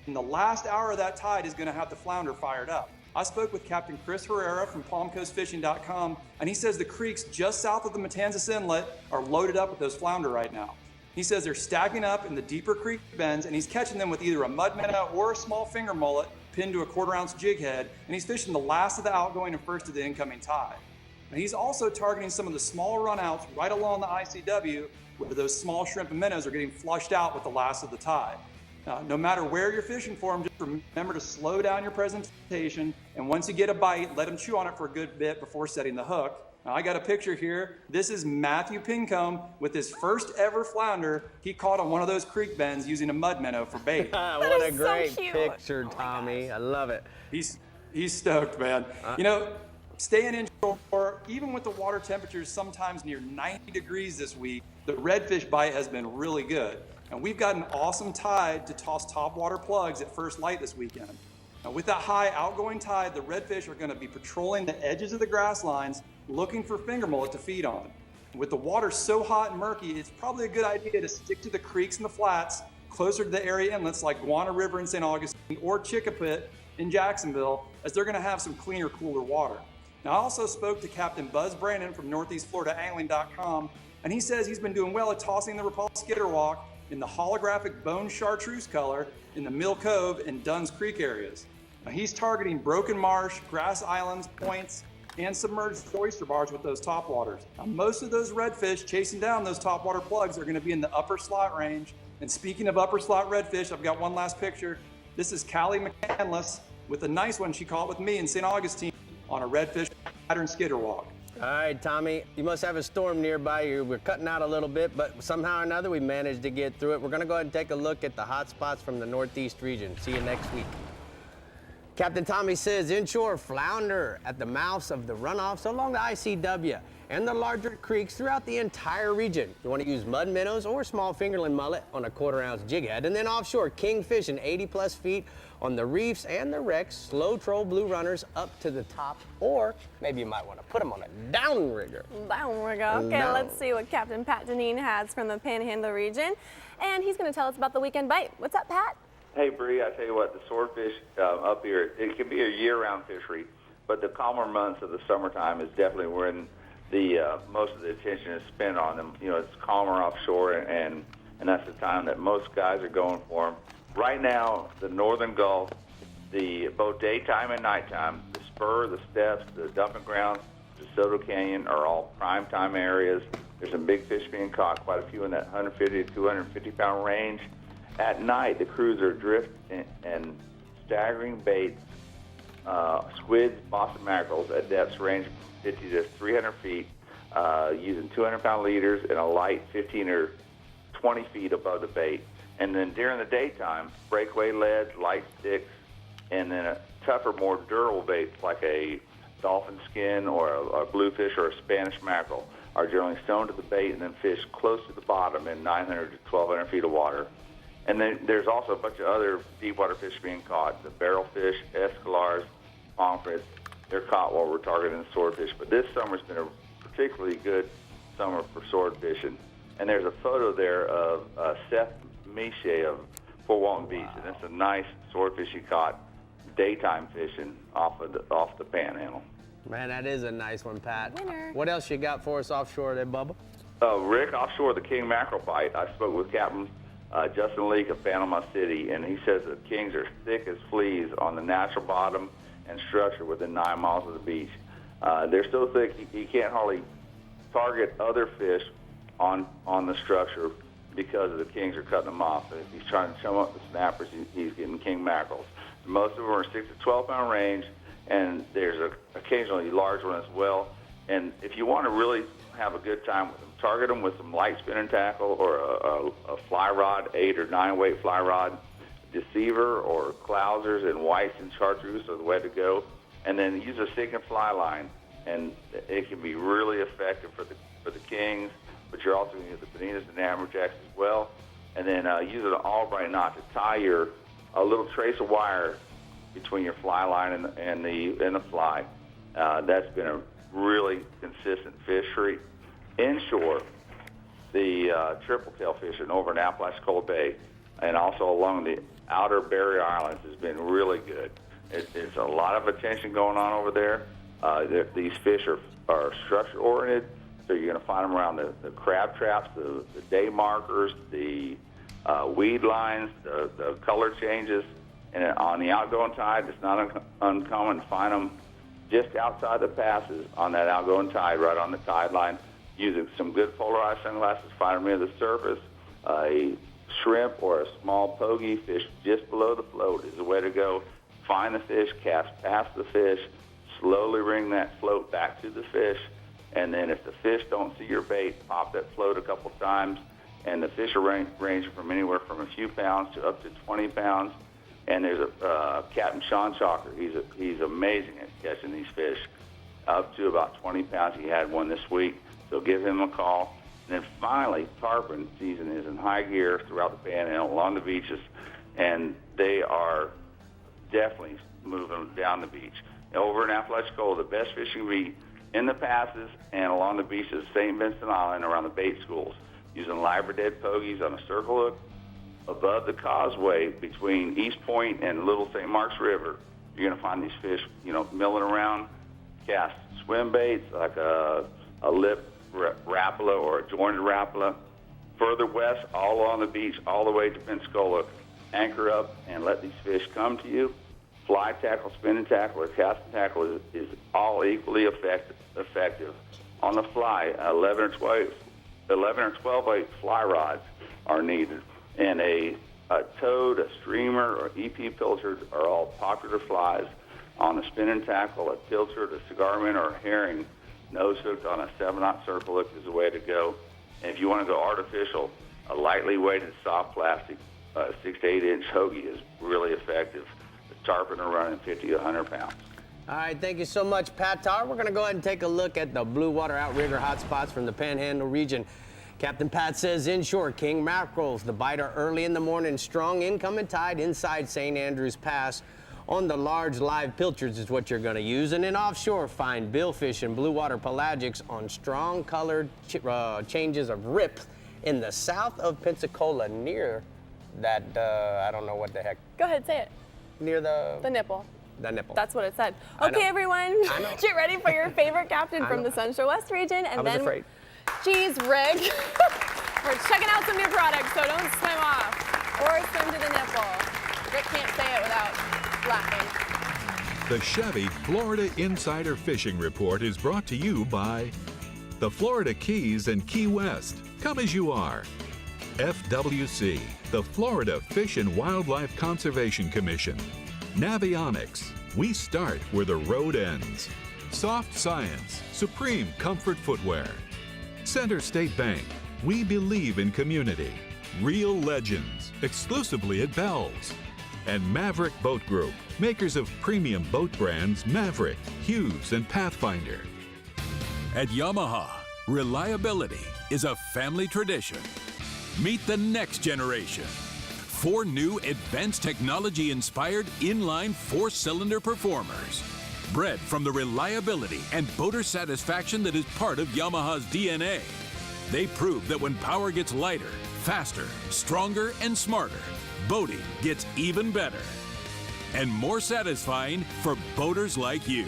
and the last hour of that tide is gonna have the flounder fired up. I spoke with Captain Chris Herrera from PalmCoastFishing.com, and he says the creeks just south of the Matanzas Inlet are loaded up with those flounder right now. He says they're stacking up in the deeper creek bends, and he's catching them with either a mud minnow or a small finger mullet pinned to a 1/4 ounce jig head, and he's fishing the last of the outgoing and first of the incoming tide. And he's also targeting some of the small runouts right along the ICW where those small shrimp and minnows are getting flushed out with the last of the tide. No matter where you're fishing for them, just remember to slow down your presentation, and once you get a bite, let them chew on it for a good bit before setting the hook. Now, I got a picture here. This is Matthew Pincombe with his first ever flounder he caught on one of those creek bends using a mud minnow for bait. What a great picture, Tommy. I love it. He's stoked, man. You know, staying inshore, even with the water temperatures sometimes near 90 degrees this week, the redfish bite has been really good. And we've got an awesome tide to toss topwater plugs at first light this weekend. Now, with that high outgoing tide, the redfish are going to be patrolling the edges of the grass lines, looking for finger mullet to feed on. With the water so hot and murky, it's probably a good idea to stick to the creeks and the flats closer to the area inlets like Guana River in St. Augustine or Chickapit in Jacksonville, as they're going to have some cleaner, cooler water. Now, I also spoke to Captain Buzz Brandon from NortheastFloridaAngling.com, and he says he's been doing well at tossing the Rapala Skitterwalk in the holographic bone chartreuse color in the Mill Cove and Dunn's Creek areas. Now, he's targeting broken marsh, grass islands, points, and submerged oyster bars with those topwaters. Now, most of those redfish chasing down those topwater plugs are going to be in the upper slot range. And speaking of upper slot redfish, I've got one last picture. This is Callie McCandless with a nice one she caught with me in St. Augustine on a redfish pattern skitterwalk. All right, Tommy, you must have a storm nearby. We're cutting out a little bit, but somehow or another we managed to get through it. We're going to go ahead and take a look at the hot spots from the Northeast region. See you next week. Captain Tommy says inshore flounder at the mouths of the runoffs along the ICW and the larger creeks throughout the entire region. You want to use mud minnows or small fingerling mullet on a 1/4 ounce jig head, and then offshore kingfish in 80 plus feet on the reefs and the wrecks, slow troll blue runners up to the top, or maybe you might want to put them on a downrigger. Downrigger. Okay, let's see what Captain Pat Deneen has from the Panhandle region, and he's going to tell us about the weekend bite. What's up, Pat? Hey, Bree, I tell you what, the swordfish up here, it can be a year-round fishery, but the calmer months of the summertime is definitely when the most of the attention is spent on them. You know, it's calmer offshore, and that's the time that most guys are going for them. Right now, the northern Gulf, both daytime and nighttime, the spur, the steps, the dumping grounds, the Soto Canyon are all prime time areas. There's some big fish being caught, quite a few in that 150 to 250 pound range. At night, the crews are drifting and staggering baits, squids, Boston mackerels at depths range from 50 to 300 feet, using 200-pound leaders and a light 15 or 20 feet above the bait. And then during the daytime, breakaway leads, light sticks, and then a tougher, more durable baits like a dolphin skin or a bluefish or a Spanish mackerel are generally sewn to the bait and then fished close to the bottom in 900 to 1,200 feet of water. And then there's also a bunch of other deep water fish being caught. The barrelfish, escalars, pomfrets, they're caught while we're targeting the swordfish. But this summer's been a particularly good summer for sword fishing. And there's a photo there of Seth Miche of Fort Walton Beach. And it's a nice swordfish he caught daytime fishing off the Panhandle. Man, that is a nice one, Pat. Winner. What else you got for us offshore there, Bubba? Rick, offshore the king mackerel bite. I spoke with Captain Justin Leake of Panama City, and he says that kings are thick as fleas on the natural bottom and structure within 9 miles of the beach. They're so thick he can't hardly target other fish on the structure because the kings are cutting them off. If he's trying to chum up the snappers, he's getting king mackerels. Most of them are 6 to 12 pound range, and there's occasionally large one as well. And if you want to really have a good time with them, target them with some light spinning tackle or a fly rod, 8 or 9 weight fly rod. Deceiver or clousers and whites and chartreuse are the way to go. And then use a sinking fly line, and it can be really effective for the kings. But you're also going to use the bonitas and amberjacks as well. And then use an Albright knot to tie a little trace of wire between your fly line and the fly. That's been a really consistent fishery. Inshore, the triple tail fishing over in Apalachicola Bay and also along the outer barrier islands has been really good. It's a lot of attention going on over there. These fish are structure oriented, so you're going to find them around the crab traps, the day markers, the weed lines, the color changes. And on the outgoing tide, it's not uncommon to find them just outside the passes on that outgoing tide, right on the tide line. Using some good polarized sunglasses, find them near the surface. A shrimp or a small pogey fish just below the float is the way to go. Find the fish, cast past the fish, slowly bring that float back to the fish, and then if the fish don't see your bait, pop that float a couple times. And the fish are ranging from anywhere from a few pounds to up to 20 pounds. And there's a Captain Sean Chalker. He's amazing at catching these fish, up to about 20 pounds. He had one this week, so give him a call. And then finally, tarpon season is in high gear throughout the Panhandle, along the beaches, and they are definitely moving down the beach. Over in Apalachicola, the best fishing will be in the passes and along the beaches, St. Vincent Island, around the bait schools, using Labrador pogies on a circle hook above the causeway between East Point and Little St. Mark's River. You're going to find these fish, milling around. Cast swim baits like a lip rapala or a jointed rapala. Further west, all along the beach, all the way to Pensacola, anchor up and let these fish come to you. Fly tackle, spinning tackle, or casting tackle is all equally effective. On the fly, 11 or 12 weight fly rods are needed. And a toad, a streamer, or EP pilchard are all popular flies. On the spinning tackle, a pilchard, a cigar minnow, or a herring, nose hooked on a 7/0 circle hook is the way to go. And if you want to go artificial, a lightly weighted soft plastic 6 to 8 inch hoagie is really effective. The tarpon are running 50 to 100 pounds. All right, thank you so much, Pat Tar. We're going to go ahead and take a look at the blue water outrigger hotspots from the Panhandle region. Captain Pat says inshore, king mackerels. The bite are early in the morning, strong incoming tide inside St. Andrews Pass. On the large live pilchards is what you're going to use. And then offshore, find billfish and blue water pelagics on strong colored changes of rip in the south of Pensacola near that, I don't know what the heck. Go ahead, say it. Near the nipple. The nipple. That's what it said. Okay, everyone, get ready for your favorite captain from the Central West region. And I was then, afraid. Geez, Rick. We're checking out some new products, so don't swim off or swim to the nipple. Rick can't say it without laughing. The Chevy Florida Insider Fishing Report is brought to you by the Florida Keys and Key West. Come as you are. FWC, the Florida Fish and Wildlife Conservation Commission. Navionics, we start where the road ends. Soft Science, supreme comfort footwear. Center State Bank, we believe in community. Real legends, exclusively at Bell's. And Maverick Boat Group, makers of premium boat brands Maverick, Hughes, and Pathfinder. At Yamaha, Reliability is a family tradition. Meet the next generation. 4 new advanced technology-inspired inline 4-cylinder performers. Bred from the reliability and boater satisfaction that is part of Yamaha's DNA. They prove that when power gets lighter, faster, stronger, and smarter, boating gets even better. And more satisfying for boaters like you.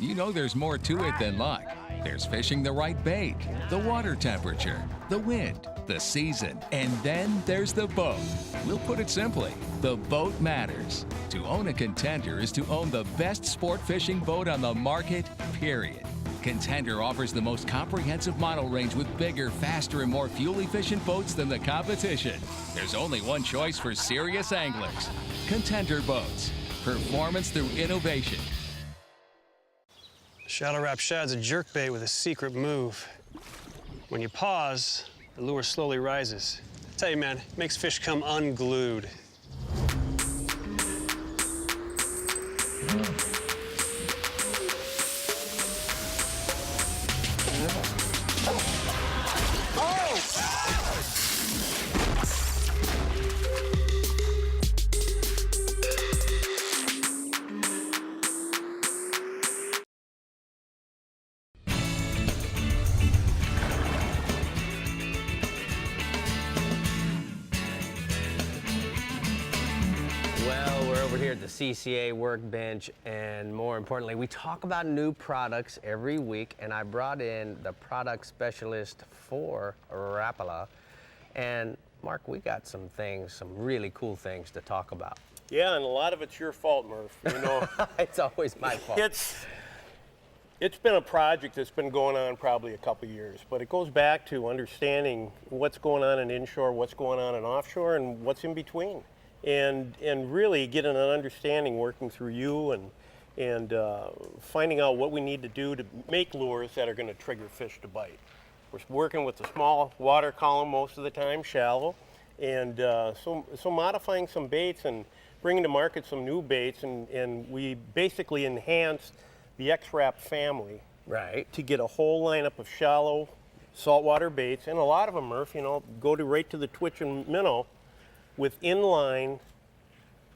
You know there's more to it than luck. There's fishing the right bait, the water temperature, the wind, the season, and then there's the boat. We'll put it simply, the boat matters. To own a Contender is to own the best sport fishing boat on the market, period. Contender offers the most comprehensive model range with bigger, faster, and more fuel-efficient boats than the competition. There's only one choice for serious anglers. Contender Boats. Performance through innovation. Shallow Rap Shad's a jerkbait with a secret move. When you pause, the lure slowly rises. I tell you, man, it makes fish come unglued. Well, we're over here at the CCA workbench, and more importantly, we talk about new products every week, and I brought in the product specialist for Rapala. And Mark, we got some things, some really cool things to talk about. Yeah, and a lot of it's your fault, Murph. You know, it's always my fault. It's been a project that's been going on probably a couple years, but it goes back to understanding what's going on in inshore, what's going on in offshore, and what's in between. And really getting an understanding working through you and finding out what we need to do to make lures that are going to trigger fish to bite. We're working with a small water column most of the time, shallow, and so modifying some baits and bringing to market some new baits, and we basically enhanced the X-Rap family to get a whole lineup of shallow saltwater baits, and a lot of them, Murph, you know, go right to the twitch and minnow with inline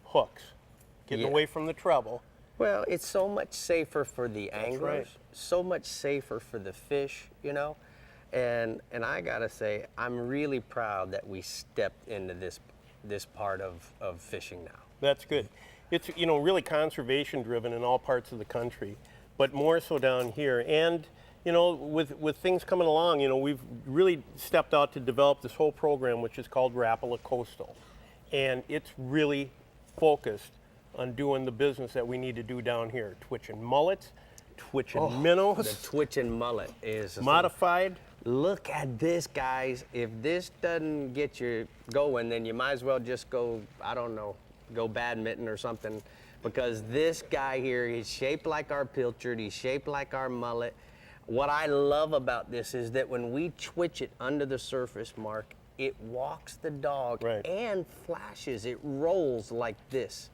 hooks, getting away from the treble. Well, it's so much safer for the anglers, so much safer for the fish, you know. And I gotta say, I'm really proud that we stepped into this part of fishing now. That's good. It's, you know, really conservation driven in all parts of the country, but more so down here. And, you know, with things coming along, you know, we've really stepped out to develop this whole program, which is called Rapala Coastal. And it's really focused on doing the business that we need to do down here. Twitching mullets, twitching minnows. The twitching mullet is modified. Look at this, guys. If this doesn't get you going, then you might as well just go, I don't know, go badminton or something, because this guy here, he's shaped like our pilchard, he's shaped like our mullet. What I love about this is that when we twitch it under the surface, Mark, it walks the dog and flashes. It rolls like this.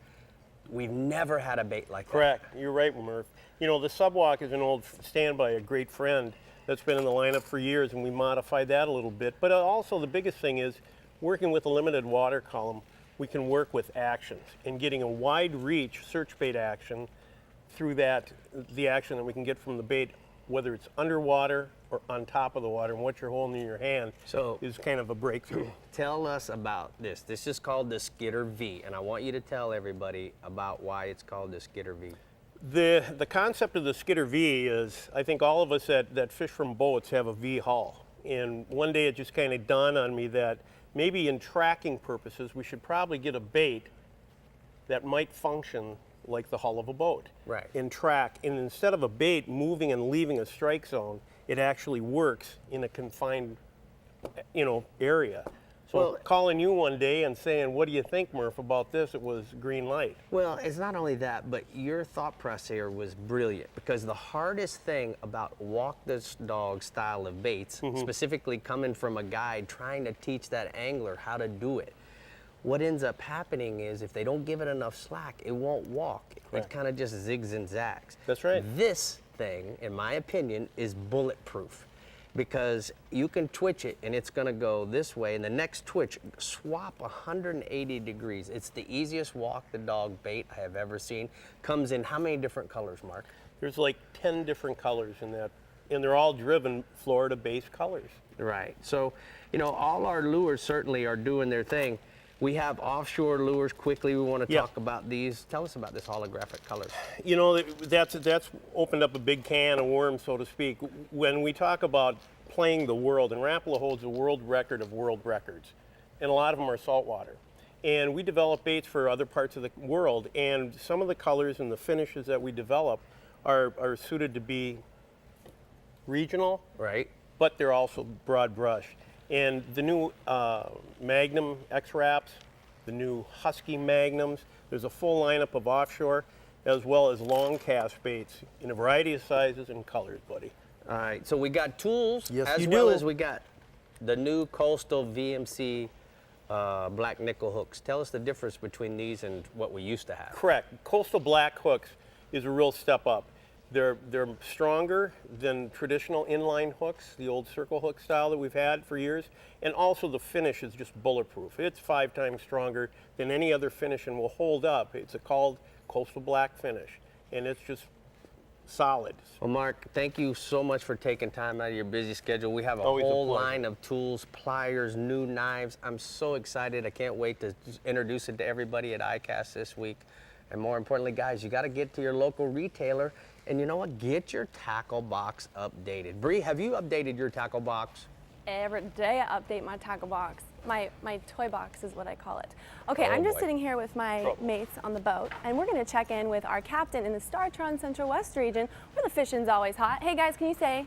We've never had a bait like that. Correct. You're right, Murph. You know, the subwalk is an old standby, a great friend that's been in the lineup for years, and we modified that a little bit. But also the biggest thing is working with a limited water column, we can work with actions and getting a wide reach search bait action through that, the action that we can get from the bait, whether it's underwater or on top of the water, and what you're holding in your hand is kind of a breakthrough. Tell us about this. This is called the Skidder V, and I want you to tell everybody about why it's called the Skidder V. The concept of the Skidder V is, I think all of us that fish from boats have a V hull. And one day it just kind of dawned on me that maybe in tracking purposes, we should probably get a bait that might function like the hull of a boat. Right. And track, and instead of a bait moving and leaving a strike zone, it actually works in a confined, you know, area. So calling you one day and saying, what do you think, Murph, about this? It was green light. Well, it's not only that, but your thought process here was brilliant, because the hardest thing about walk this dog style of baits, specifically coming from a guide trying to teach that angler how to do it, what ends up happening is if they don't give it enough slack, it won't walk. It kind of just zigs and zags. That's right. This thing, in my opinion, is bulletproof, because you can twitch it and it's gonna go this way, and the next twitch, swap 180 degrees. It's the easiest walk the dog bait I have ever seen. Comes in how many different colors, Mark? There's like 10 different colors in that, and they're all driven Florida-based colors. Right, so, you know, all our lures certainly are doing their thing. We have offshore lures. Quickly, we want to talk about these. Tell us about this holographic colors. You know, that's opened up a big can of worms, so to speak. When we talk about playing the world, and Rapala holds a world record of world records, and a lot of them are saltwater. And we develop baits for other parts of the world, and some of the colors and the finishes that we develop are suited to be regional, right? But they're also broad brush. And the new Magnum X-Wraps, the new Husky Magnums, there's a full lineup of offshore as well as long cast baits in a variety of sizes and colors, buddy. All right, so we got tools as you well do. as we got the new Coastal VMC black nickel hooks. Tell us the difference between these and what we used to have. Correct. Coastal black hooks is a real step up. They're stronger than traditional inline hooks, the old circle hook style that we've had for years, and also the finish is just bulletproof. It's 5 times stronger than any other finish and will hold up. It's called Coastal Black finish, and it's just solid. Well, Mark, thank you so much for taking time out of your busy schedule. We have a Always a whole pleasure. line of tools, pliers, new knives. I'm so excited. I can't wait to introduce it to everybody at ICAST this week. And more importantly, guys, you got to get to your local retailer. And you know what? Get your tackle box updated. Bree, have you updated your tackle box? Every day I update my tackle box. My toy box is what I call it. Okay, Oh, I'm just boy. sitting here with my mates on the boat, and we're gonna check in with our captain in the Startron Central West region, where the fishing's always hot. Hey guys, can you say,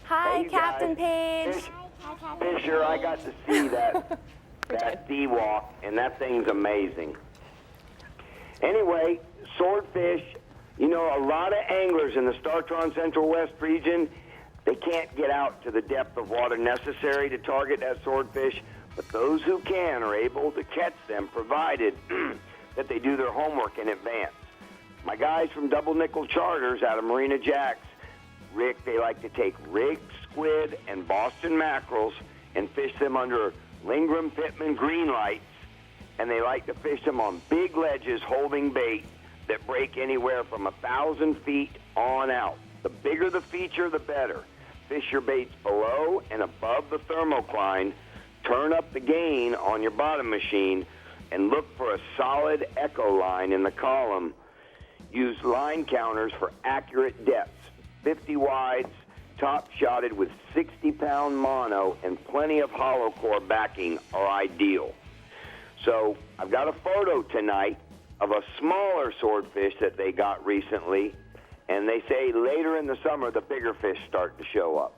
hi, Hey, you Captain guys. Page? Fisher, I got to see that sea walk, and that thing's amazing. Anyway, swordfish, you know, a lot of anglers in the Startron Central West region, they can't get out to the depth of water necessary to target that swordfish, but those who can are able to catch them, provided that they do their homework in advance. My guys from Double Nickel Charters out of Marina Jacks, Rick, they like to take rigged squid and Boston mackerels and fish them under Lingram Pittman green lights, and they like to fish them on big ledges holding bait that break anywhere from 1,000 feet on out. The bigger the feature, the better. Fish your baits below and above the thermocline, turn up the gain on your bottom machine, and look for a solid echo line in the column. Use line counters for accurate depths. 50 wides, top shotted with 60-pound mono and plenty of hollow core backing are ideal. So I've got a photo tonight of a smaller swordfish that they got recently, and they say later in the summer the bigger fish start to show up.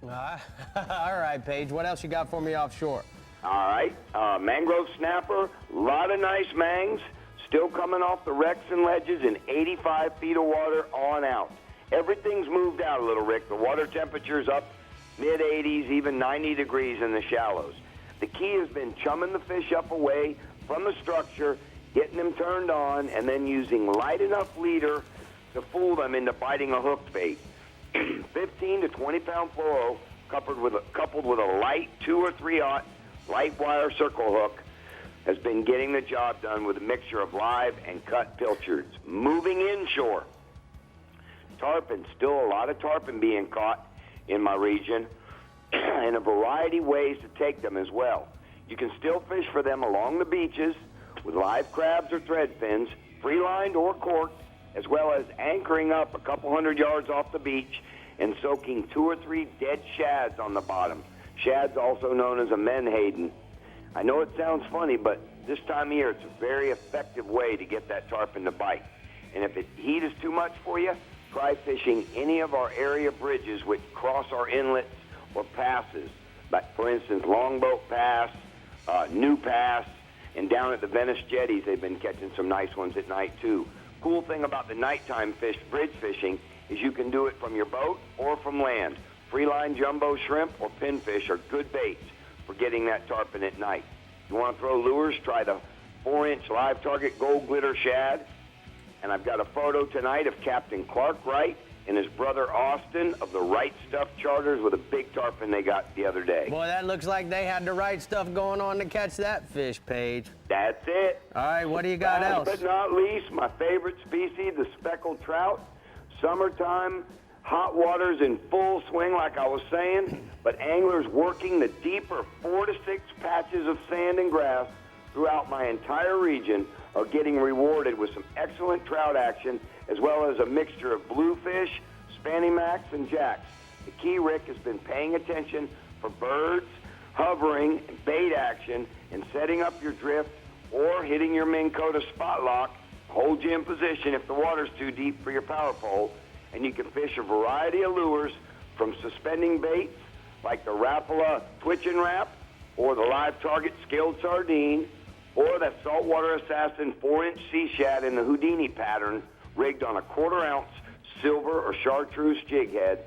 All right, Paige, what else you got for me offshore? All right, mangrove snapper, a lot of nice mangs, still coming off the wrecks and ledges in 85 feet of water on out. Everything's moved out a little, Rick. The water temperature's up mid-80s, even 90 degrees in the shallows. The key has been chumming the fish up away from the structure, getting them turned on, and then using light enough leader to fool them into biting a hooked bait. 15 to 20-pound fluoro coupled with a light 2 or 3/0 light wire circle hook has been getting the job done with a mixture of live and cut pilchards. Moving inshore, tarpon, still a lot of tarpon being caught in my region, and a variety of ways to take them as well. You can still fish for them along the beaches with live crabs or thread fins, free-lined or corked, as well as anchoring up a couple hundred yards off the beach and soaking 2 or 3 dead shads on the bottom. Shads also known as a menhaden. I know it sounds funny, but this time of year it's a very effective way to get that tarpon to bite. And if the heat is too much for you, try fishing any of our area bridges which cross our inlets or passes. Like, for instance, Longboat Pass, New Pass, and down at the Venice Jetties, they've been catching some nice ones at night, too. Cool thing about the nighttime bridge fishing is you can do it from your boat or from land. Free-line jumbo shrimp or pinfish are good baits for getting that tarpon at night. You want to throw lures, try the 4-inch live target gold glitter shad. And I've got a photo tonight of Captain Clark Wright and his brother Austin of the Right Stuff Charters with a big tarpon they got the other day. Boy, that looks like they had the right stuff going on to catch that fish, Paige. That's it. All right, what do you got else? Last but not least, my favorite species, the speckled trout. Summertime, hot water's in full swing, like I was saying, but anglers working the deeper 4 to 6 patches of sand and grass throughout my entire region are getting rewarded with some excellent trout action, as well as a mixture of bluefish, spannymax, and jacks. The key, Rick, has been paying attention for birds, hovering, and bait action, and setting up your drift or hitting your Minn Kota spot lock. Hold you in position if the water's too deep for your power pole, and you can fish a variety of lures from suspending baits like the Rapala Twitch and Wrap, or the Live Target Scaled Sardine, or that Saltwater Assassin 4-inch sea shad in the Houdini pattern, rigged on a 1/4 ounce silver or chartreuse jig head.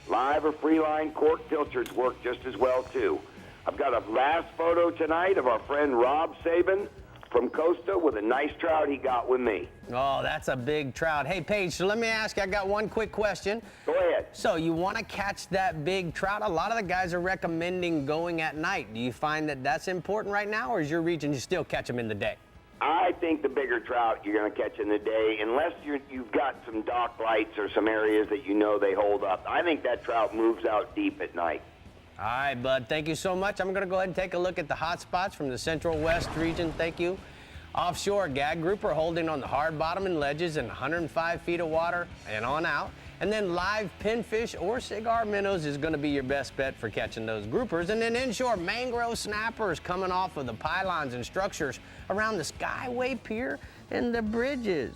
Live or free line cork pilchards work just as well too. I've got a last photo tonight of our friend Rob Sabin from Costa with a nice trout he got with me. Oh, that's a big trout. Hey, Paige, so let me ask you, I got one quick question. Go ahead. So you want to catch that big trout? A lot of the guys are recommending going at night. Do you find that that's important right now, or is your region you still catch them in the day? I think the bigger trout you're going to catch in the day, unless you've got some dock lights or some areas that you know they hold up. I think that trout moves out deep at night. All right, bud, thank you so much. I'm going to go ahead and take a look at the hot spots from the Central West region. Thank you. Offshore, gag grouper holding on the hard bottom and ledges in 105 feet of water and on out. And then live pinfish or cigar minnows is going to be your best bet for catching those groupers. And then inshore, mangrove snappers coming off of the pylons and structures around the Skyway Pier and the bridges.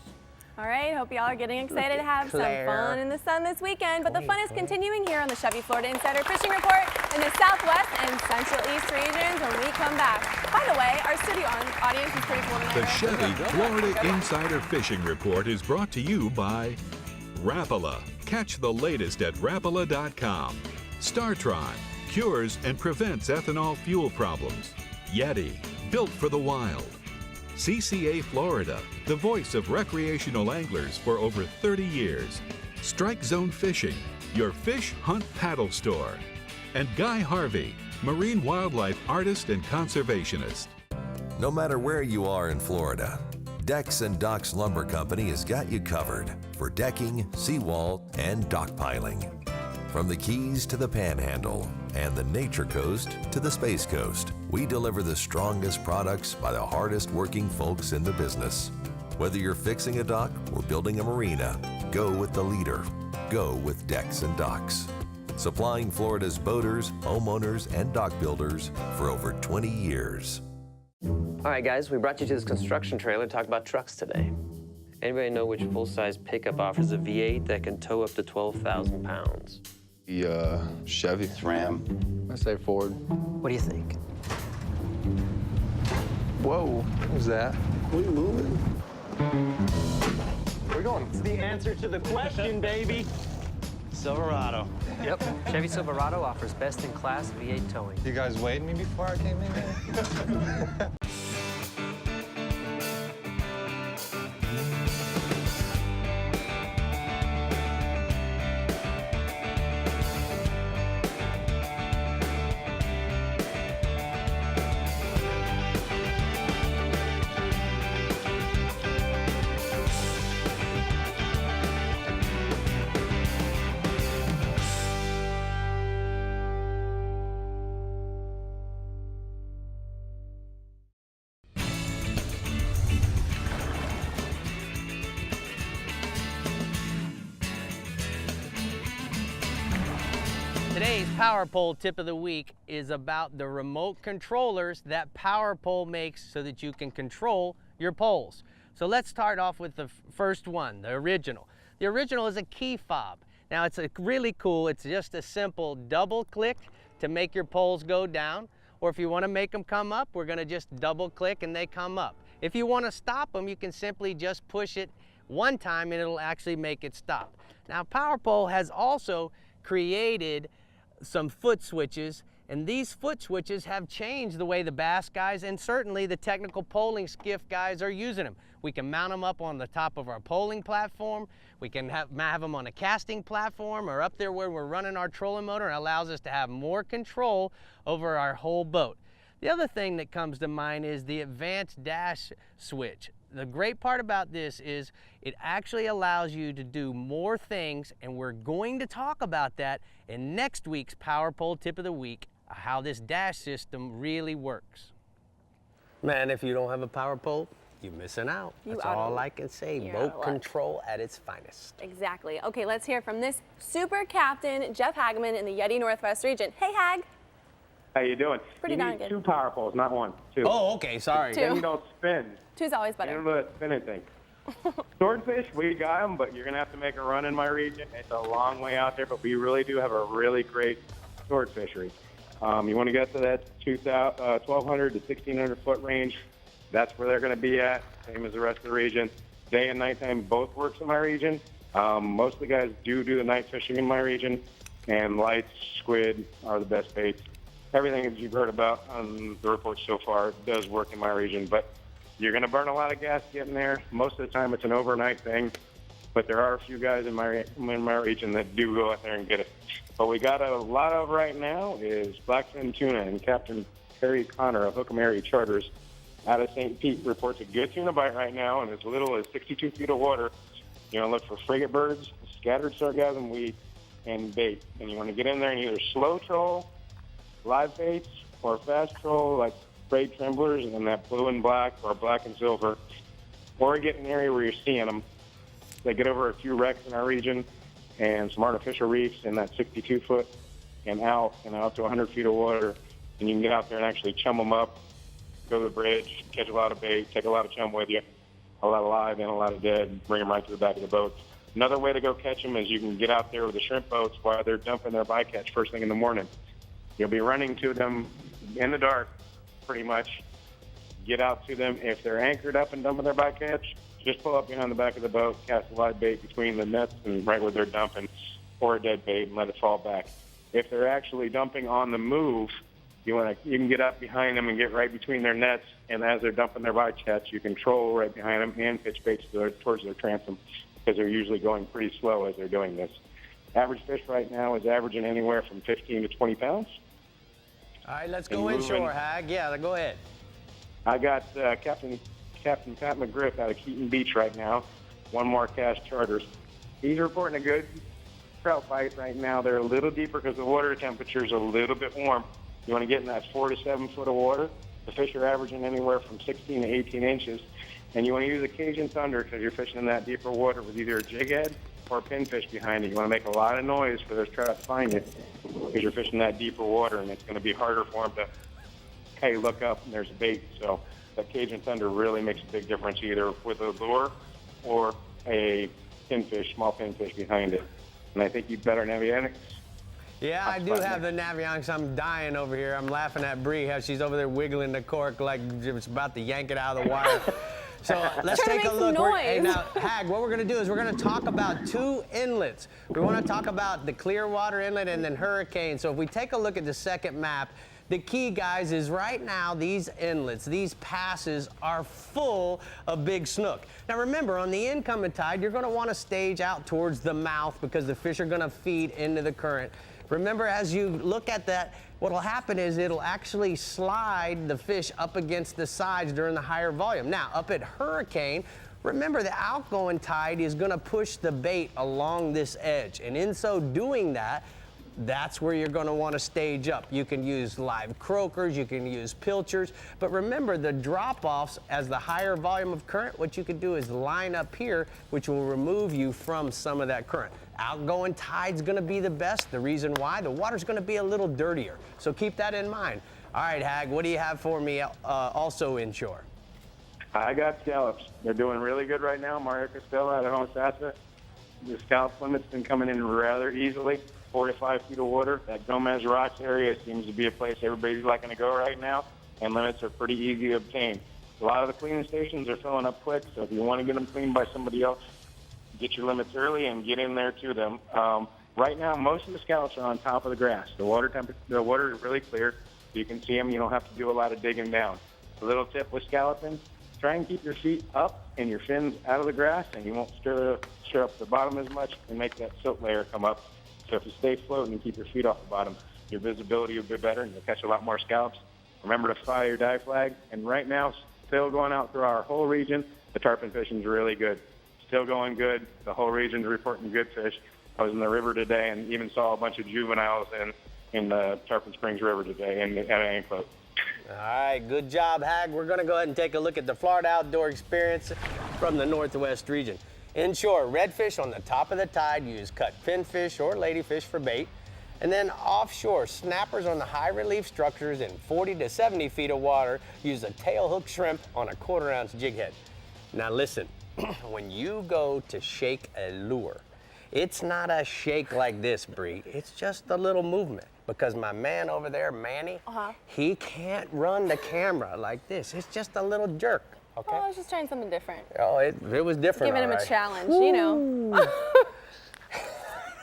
All right, hope y'all are getting excited to have some fun in the sun this weekend. But the fun is continuing here on the Chevy Florida Insider Fishing Report in the Southwest and Central East regions when we come back. By the way, our studio audience is pretty cool tonight. The right? Chevy Florida Insider Fishing Report is brought to you by Rapala. Catch the latest at Rapala.com. StarTron cures and prevents ethanol fuel problems. Yeti, built for the wild. CCA Florida, the voice of recreational anglers for over 30 years. Strike Zone Fishing, your fish hunt paddle store. And Guy Harvey, marine wildlife artist and conservationist. No matter where you are in Florida, Decks and Docks Lumber Company has got you covered for decking, seawall, and dock piling. From the Keys to the Panhandle and the Nature Coast to the Space Coast, we deliver the strongest products by the hardest working folks in the business. Whether you're fixing a dock or building a marina, go with the leader. Go with Decks and Docks. Supplying Florida's boaters, homeowners, and dock builders for over 20 years. All right, guys, we brought you to this construction trailer to talk about trucks today. Anybody know which full-size pickup offers a V8 that can tow up to 12,000 pounds? The Chevy. It's Ram. I say Ford. What do you think? Whoa, what was that? We moving? Where we going? It's the answer to the question, baby. Silverado. Yep, Chevy Silverado offers best-in-class V8 towing. You guys weighed me before I came in here? Today's Power Pole tip of the week is about the remote controllers that Power Pole makes so that you can control your poles. So let's start off with the first one, the original. The original is a key fob. Now it's really cool. It's just a simple double click to make your poles go down. Or if you want to make them come up, we're going to just double click and they come up. If you want to stop them, you can simply just push it one time and it'll actually make it stop. Now Power Pole has also created some foot switches, And these foot switches have changed the way the bass guys and certainly the technical poling skiff guys are using them. We can mount them up on the top of our poling platform. We can have them on a casting platform or up there where we're running our trolling motor. It allows us to have more control over our whole boat. The other thing that comes to mind is the advanced dash switch. The great part about this is it actually allows you to do more things, and we're going to talk about that in next week's Power Pole Tip of the Week, how this dash system really works. Man, if you don't have a power pole, you're missing out. That's all I can say. Boat control at its finest. Exactly. Okay, let's hear from this super captain, Jeff Hagman in the Yeti Northwest region. Hey, Hag. How you doing? Pretty darn good. 2 power poles, not 1. 2. Oh, okay, sorry. Then you don't spin. 2's always better. You don't do that spinning thing. Swordfish, we got them, but you're going to have to make a run in my region. It's a long way out there, but we really do have a really great sword fishery. You want to get to that 1,200 to 1,600 foot range. That's where they're going to be at, same as the rest of the region. Day and nighttime both works in my region. Most of the guys do the night fishing in my region, and lights, squid are the best baits. Everything that you've heard about on the reports so far does work in my region, but you're going to burn a lot of gas getting there. Most of the time it's an overnight thing, but there are a few guys in my region that do go out there and get it. But we got a lot of right now is blackfin tuna, and Captain Terry Connor of Hook 'em Area Charters out of St. Pete reports a good tuna bite right now, and as little as 62 feet of water. You want to look for frigate birds, scattered sargassum weed, and bait. And you want to get in there and either slow troll, live baits, or fast troll like braid tremblers and that blue and black or black and silver, or get in an area where you're seeing them. They get over a few wrecks in our region and some artificial reefs in that 62-foot and out to 100 feet of water, and you can get out there and actually chum them up, go to the bridge, catch a lot of bait, take a lot of chum with you, a lot of live and a lot of dead, bring them right to the back of the boat. Another way to go catch them is you can get out there with the shrimp boats while they're dumping their bycatch first thing in the morning. You'll be running to them in the dark, pretty much. Get out to them. If they're anchored up and dumping their bycatch, just pull up behind the back of the boat, cast a live bait between the nets and right where they're dumping, or a dead bait, and let it fall back. If they're actually dumping on the move, you can get up behind them and get right between their nets, and as they're dumping their bycatch, you can troll right behind them and pitch baits towards their transom, because they're usually going pretty slow as they're doing this. Average fish right now is averaging anywhere from 15 to 20 pounds. All right, let's go inshore, Hag. Yeah, go ahead. I got Captain Pat McGriff out of Keaton Beach right now. One more cast charters. He's reporting a good trout bite right now. They're a little deeper because the water temperature is a little bit warm. You want to get in that 4 to 7 foot of water. The fish are averaging anywhere from 16 to 18 inches. And you want to use a Cajun Thunder because you're fishing in that deeper water with either a jig head or a pinfish behind you. You want to make a lot of noise for those trout to find you because you're fishing that deeper water, and it's going to be harder for them to, hey, look up and there's a bait. So that Cajun Thunder really makes a big difference either with a lure or a pinfish, small pinfish behind it. And I think you better Navionics. Yeah, I do have the Navionics. I'm dying over here. I'm laughing at Bree, how she's over there wiggling the cork like it's about to yank it out of the wire. So let's take a look. Hey, now, Hag, what we're going to do is we're going to talk about 2 inlets. We want to talk about the Clearwater Inlet and then Hurricane. So if we take a look at the second map, the key, guys, is right now these inlets, these passes are full of big snook. Now remember, on the incoming tide, you're going to want to stage out towards the mouth because the fish are going to feed into the current. Remember, as you look at that, what will happen is it'll actually slide the fish up against the sides during the higher volume. Now, up at Hurricane, remember the outgoing tide is going to push the bait along this edge. And in so doing that, that's where you're going to want to stage up. You can use live croakers, you can use pilchers, but remember the drop-offs as the higher volume of current, what you can do is line up here, which will remove you from some of that current. Outgoing tide's going to be the best. The reason why, the water's going to be a little dirtier. So keep that in mind. All right, Hag, what do you have for me also inshore? I got scallops. They're doing really good right now. Mario Costello out of Homosassa. The scallop limit's been coming in rather easily. 4 to 5 feet of water. That Gomez Rocks area seems to be a place everybody's liking to go right now, and limits are pretty easy to obtain. A lot of the cleaning stations are filling up quick, so if you want to get them cleaned by somebody else, get your limits early and get in there to them. Right now, most of the scallops are on top of the grass. The water is really clear. You can see them. You don't have to do a lot of digging down. A little tip with scalloping, try and keep your feet up and your fins out of the grass, and you won't stir up the bottom as much and make that silt layer come up. So if you stay floating and keep your feet off the bottom, your visibility will be better and you'll catch a lot more scallops. Remember to fly your dive flag. And right now, still going out through our whole region, the tarpon fishing is really good. Still going good. The whole region's reporting good fish. I was in the river today and even saw a bunch of juveniles in the Tarpon Springs River today at an anchor float. All right, good job, Hag. We're gonna go ahead and take a look at the Florida outdoor experience from the Northwest region. Inshore, redfish on the top of the tide use cut pinfish or ladyfish for bait. And then offshore, snappers on the high relief structures in 40 to 70 feet of water use a tail hook shrimp on a 1/4 ounce jig head. Now listen, when you go to shake a lure, it's not a shake like this, Bree. It's just a little movement. Because my man over there, Manny, he can't run the camera like this. It's just a little jerk, okay? Oh, I was just trying something different. Oh, it was different, Giving him all a challenge, you know.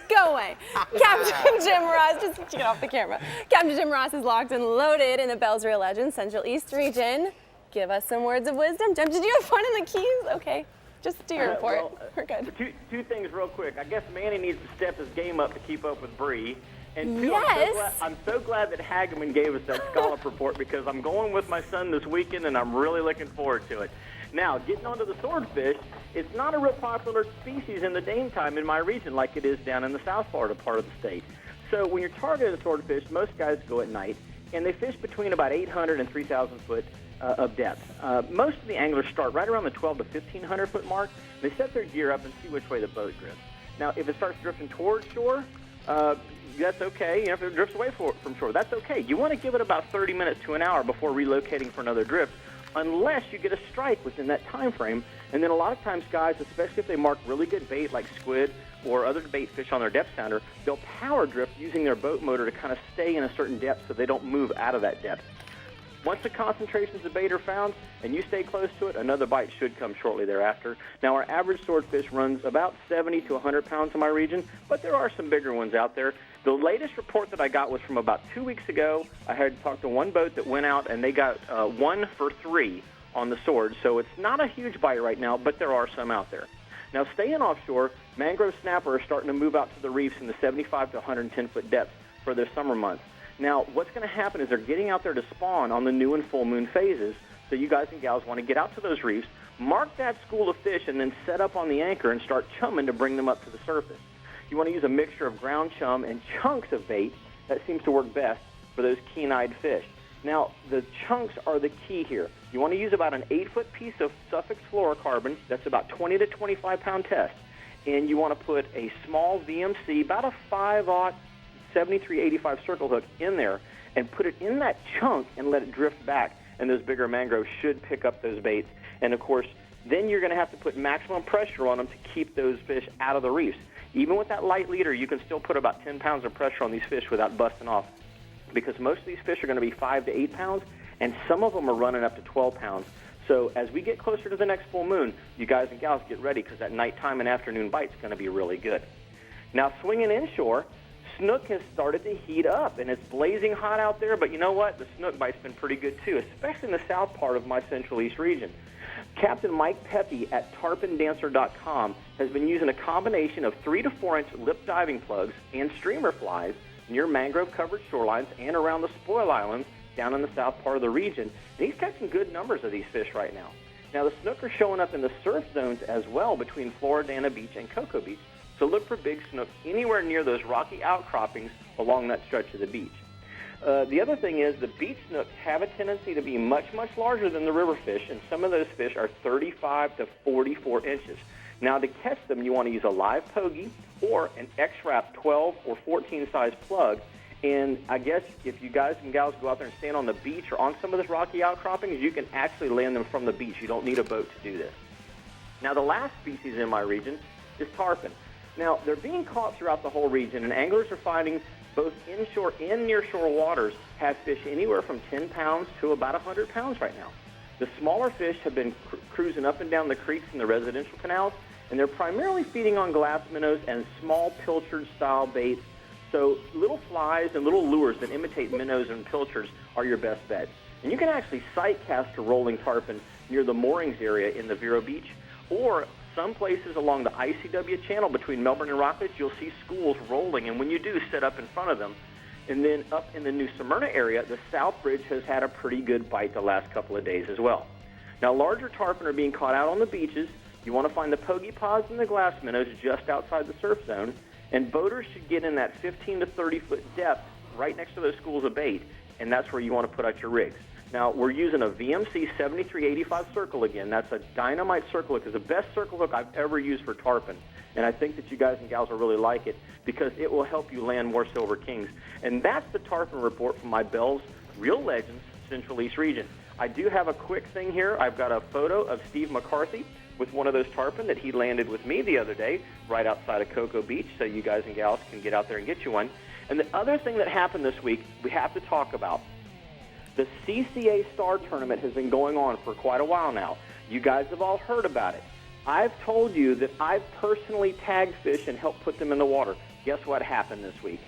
Go away. Captain Jim Ross, just get off the camera. Captain Jim Ross is locked and loaded in the Bell's Real Legends Central East region. Give us some words of wisdom. Jim, did you have fun in the Keys? Okay. Just do your report. We're good. Two things real quick. I guess Manny needs to step his game up to keep up with Bree. And two, yes. I'm so glad that Hageman gave us that scallop report because I'm going with my son this weekend and I'm really looking forward to it. Now, getting onto the swordfish, it's not a real popular species in the daytime in my region like it is down in the South Florida part of the state. So when you're targeting a swordfish, most guys go at night and they fish between about 800 and 3,000 foot of depth. Most of the anglers start right around the 12 to 1,500 foot mark. They set their gear up and see which way the boat drifts. Now, if it starts drifting towards shore, that's okay. You know, if it drifts away from shore, that's okay. You want to give it about 30 minutes to an hour before relocating for another drift, unless you get a strike within that time frame. And then a lot of times, guys, especially if they mark really good bait like squid or other bait fish on their depth sounder, they'll power drift using their boat motor to kind of stay in a certain depth so they don't move out of that depth. Once the concentrations of bait are found and you stay close to it, another bite should come shortly thereafter. Now, our average swordfish runs about 70 to 100 pounds in my region, but there are some bigger ones out there. The latest report that I got was from about 2 weeks ago. I had talked to one boat that went out, and they got 1 for 3 on the sword. So it's not a huge bite right now, but there are some out there. Now, staying offshore, mangrove snapper are starting to move out to the reefs in the 75 to 110-foot depth for their summer months. Now, what's going to happen is they're getting out there to spawn on the new and full moon phases. So you guys and gals want to get out to those reefs, mark that school of fish, and then set up on the anchor and start chumming to bring them up to the surface. You want to use a mixture of ground chum and chunks of bait. That seems to work best for those keen-eyed fish. Now, the chunks are the key here. You want to use about an 8-foot piece of Suffolk fluorocarbon. That's about 20 to 25-pound test. And you want to put a small VMC, about a 5/0 7385 circle hook in there and put it in that chunk and let it drift back, and those bigger mangroves should pick up those baits. And, of course, then you're going to have to put maximum pressure on them to keep those fish out of the reefs. Even with that light leader, you can still put about 10 pounds of pressure on these fish without busting off, because most of these fish are going to be 5 to 8 pounds, and some of them are running up to 12 pounds. So as we get closer to the next full moon, you guys and gals get ready, because that nighttime and afternoon bite's going to be really good. Now, swinging inshore, snook has started to heat up, and it's blazing hot out there, but you know what? The snook bite's been pretty good, too, especially in the south part of my Central East region. Captain Mike Pepe at tarpondancer.com has been using a combination of 3 to 4 inch lip diving plugs and streamer flies near mangrove-covered shorelines and around the spoil islands down in the south part of the region, and he's catching good numbers of these fish right now. Now, the snook are showing up in the surf zones as well between Floridana Beach and Cocoa Beach, so look for big snook anywhere near those rocky outcroppings along that stretch of the beach. The other thing is the beach snook have a tendency to be much, much larger than the river fish, and some of those fish are 35 to 44 inches. Now, to catch them, you want to use a live pogie or an X-Wrap 12 or 14 size plug. And I guess if you guys and gals go out there and stand on the beach or on some of those rocky outcroppings, you can actually land them from the beach. You don't need a boat to do this. Now, the last species in my region is tarpon. Now, they're being caught throughout the whole region, and anglers are finding both inshore and nearshore waters have fish anywhere from 10 pounds to about 100 pounds right now. The smaller fish have been cruising up and down the creeks and the residential canals, and they're primarily feeding on glass minnows and small pilchard-style baits. So little flies and little lures that imitate minnows and pilchards are your best bet. And you can actually sight cast a rolling tarpon near the moorings area in the Vero Beach, or some places along the ICW channel between Melbourne and Rockledge, you'll see schools rolling, and when you do, sit up in front of them. And then up in the New Smyrna area, the South Bridge has had a pretty good bite the last couple of days as well. Now, larger tarpon are being caught out on the beaches. You want to find the pogie pods and the glass minnows just outside the surf zone, and boaters should get in that 15 to 30-foot depth right next to those schools of bait, and that's where you want to put out your rigs. Now, we're using a VMC 7385 circle again. That's a dynamite circle hook. It's the best circle hook I've ever used for tarpon, and I think that you guys and gals will really like it because it will help you land more silver kings. And that's the tarpon report from my Bell's Real Legends Central East region. I do have a quick thing here. I've got a photo of Steve McCarthy with one of those tarpon that he landed with me the other day right outside of Cocoa Beach, so you guys and gals can get out there and get you one. And the other thing that happened this week we have to talk about. The CCA Star Tournament has been going on for quite a while now. You guys have all heard about it. I've told you that I've personally tagged fish and helped put them in the water. Guess what happened this week?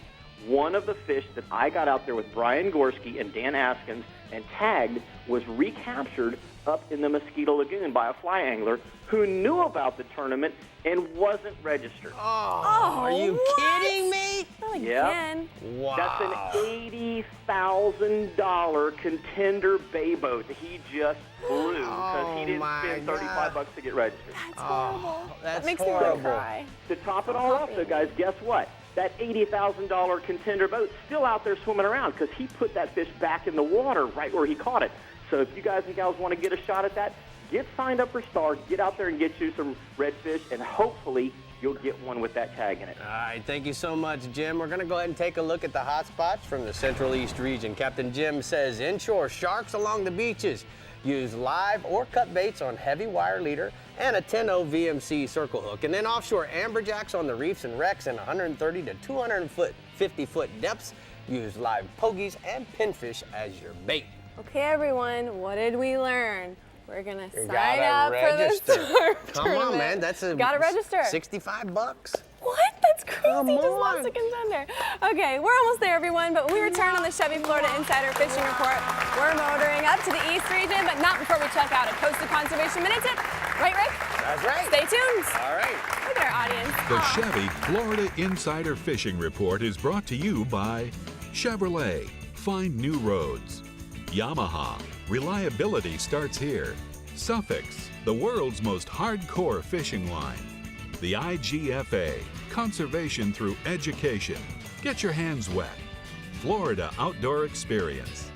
One of the fish that I got out there with Brian Gorski and Dan Askins and tagged was recaptured up in the Mosquito Lagoon by a fly angler who knew about the tournament and wasn't registered. Oh, are you kidding me? Yeah. Wow. That's an $80,000 contender bay boat that he just blew because he didn't spend $35 to get registered. That's horrible. That's that makes horrible. me want to cry. To top it all off, though, guys, guess what? That $80,000 contender boat's still out there swimming around because he put that fish back in the water right where he caught it. So if you guys and gals want to get a shot at that, get signed up for Star, get out there and get you some redfish, and hopefully you'll get one with that tag in it. All right, thank you so much, Jim. We're going to go ahead and take a look at the hot spots from the Central East region. Captain Jim says inshore sharks along the beaches. Use live or cut baits on heavy wire leader and a 10-0 VMC circle hook. And then offshore amberjacks on the reefs and wrecks in 130 to 250-foot depths. Use live pogies and pinfish as your bait. Okay, everyone, what did we learn? We're gonna You sign up register. for the surf Come tournament. on, man, that's a Gotta register. $65. What? That's crazy. Just lost a contender. Okay, we're almost there, everyone. But when we return on the Chevy Florida Insider Fishing Report, we're motoring up to the East region, but not before we check out a Coastal Conservation Minute Tip. Right, Rick? That's right. Stay tuned. All right. Look at our audience. The Chevy Florida Insider Fishing Report is brought to you by Chevrolet. Find new roads. Yamaha. Reliability starts here. Suffix, the world's most hardcore fishing line. The IGFA, conservation through education. Get your hands wet. Florida Outdoor Experience.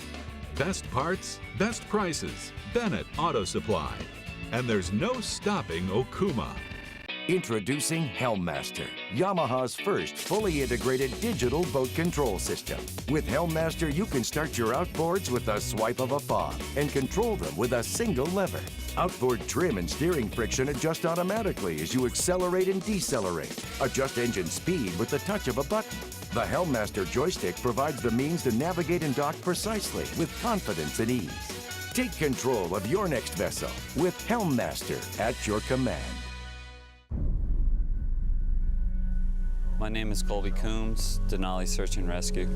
Best parts, best prices. Bennett Auto Supply. And there's no stopping Okuma. Introducing Helmmaster, Yamaha's first fully integrated digital boat control system. With Helmmaster, you can start your outboards with a swipe of a fob and control them with a single lever. Outboard trim and steering friction adjust automatically as you accelerate and decelerate. Adjust engine speed with the touch of a button. The Helmmaster joystick provides the means to navigate and dock precisely with confidence and ease. Take control of your next vessel with Helmmaster at your command. My name is Colby Coombs, Denali Search and Rescue.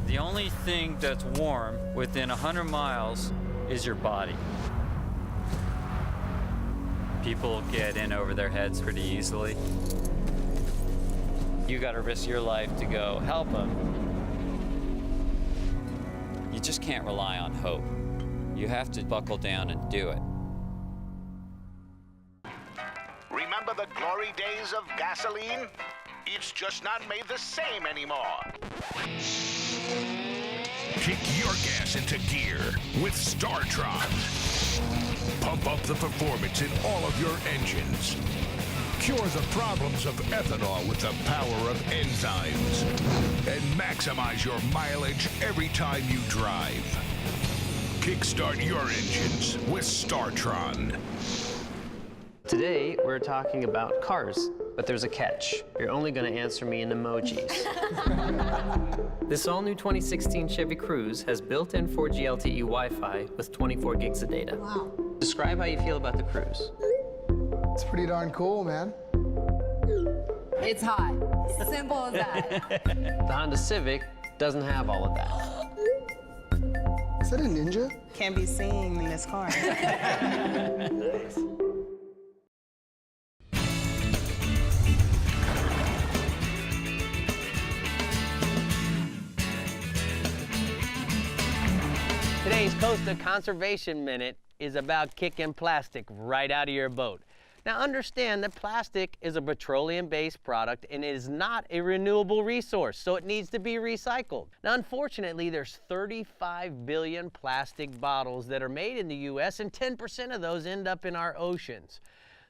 The only thing that's warm within 100 miles is your body. People get in over their heads pretty easily. You gotta risk your life to go help them. You just can't rely on hope. You have to buckle down and do it. Remember the glory days of gasoline? It's just not made the same anymore. Kick your gas into gear with StarTron. Pump up the performance in all of your engines. Cure the problems of ethanol with the power of enzymes. And maximize your mileage every time you drive. Kickstart your engines with StarTron. Today, we're talking about cars, but there's a catch. You're only going to answer me in emojis. This all-new 2016 Chevy Cruze has built-in 4G LTE Wi-Fi with 24 gigs of data. Wow. Describe how you feel about the Cruze. It's pretty darn cool, man. It's hot. Simple as that. The Honda Civic doesn't have all of that. Is that a Ninja? Can't be seen in this car. Nice. Today's Costa Conservation Minute is about kicking plastic right out of your boat. Now understand that plastic is a petroleum-based product and it is not a renewable resource, so it needs to be recycled. Now unfortunately, there's 35 billion plastic bottles that are made in the US and 10% of those end up in our oceans.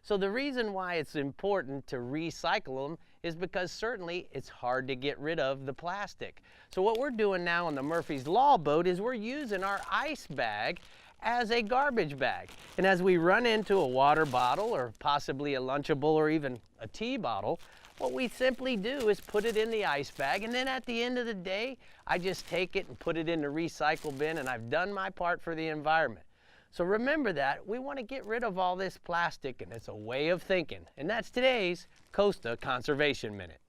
So the reason why it's important to recycle them is because certainly it's hard to get rid of the plastic. So what we're doing now on the Murphy's Law boat is we're using our ice bag as a garbage bag. And as we run into a water bottle or possibly a Lunchable or even a tea bottle, what we simply do is put it in the ice bag, and then at the end of the day, I just take it and put it in the recycle bin, and I've done my part for the environment. So remember that we want to get rid of all this plastic, and it's a way of thinking. And that's today's Costa Conservation Minute.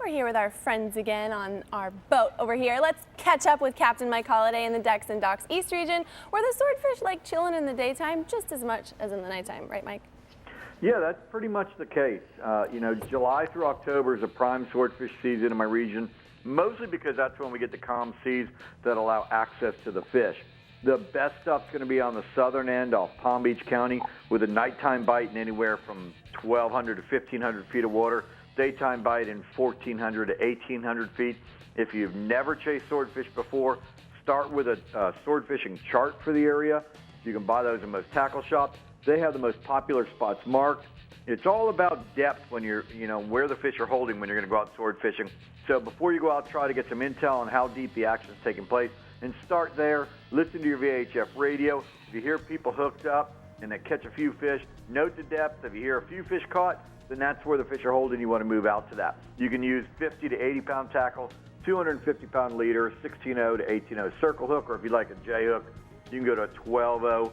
We're here with our friends again on our boat over here. Let's catch up with Captain Mike Holliday in the Decks and Docks East region, where the swordfish like chilling in the daytime just as much as in the nighttime, right, Mike? Yeah, that's pretty much the case. You know, July through October is a prime swordfish season in my region, mostly because that's when we get the calm seas that allow access to the fish. The best stuff's going to be on the southern end off Palm Beach County with a nighttime bite in anywhere from 1,200 to 1,500 feet of water, daytime bite in 1,400 to 1,800 feet. If you've never chased swordfish before, start with a swordfishing chart for the area. You can buy those in most tackle shops. They have the most popular spots marked. It's all about depth when you're, where the fish are holding when you're going to go out sword fishing. So before you go out, try to get some intel on how deep the action is taking place. And start there. Listen to your VHF radio. If you hear people hooked up and they catch a few fish, note the depth. If you hear a few fish caught, then that's where the fish are holding. You want to move out to that. You can use 50 to 80 pound tackle, 250 pound leader, 16-0 to 18-0 circle hook, or if you like a J hook, you can go to a 12-0.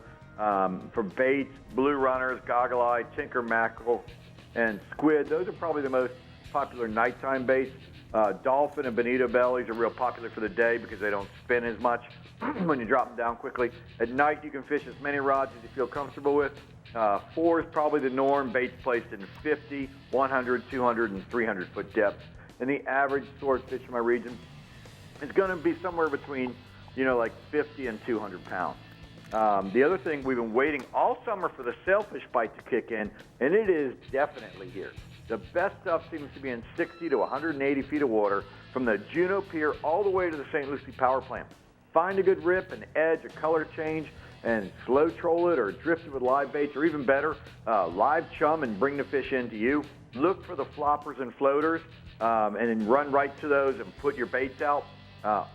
For baits, blue runners, goggle eye, tinker mackerel, and squid. Those are probably the most popular nighttime baits. Dolphin and bonito bellies are real popular for the day because they don't spin as much when you drop them down quickly. At night, you can fish as many rods as you feel comfortable with. 4 is probably the norm. Baits placed in 50, 100, 200, and 300 foot depths. And the average swordfish in my region is going to be somewhere between, like 50 and 200 pounds. The other thing, we've been waiting all summer for the sailfish bite to kick in, and it is definitely here. The best stuff seems to be in 60 to 180 feet of water from the Juneau Pier all the way to the St. Lucie Power Plant. Find a good rip, an edge, a color change, and slow troll it or drift it with live baits, or even better, live chum and bring the fish into you. Look for the floppers and floaters, and then run right to those and put your baits out.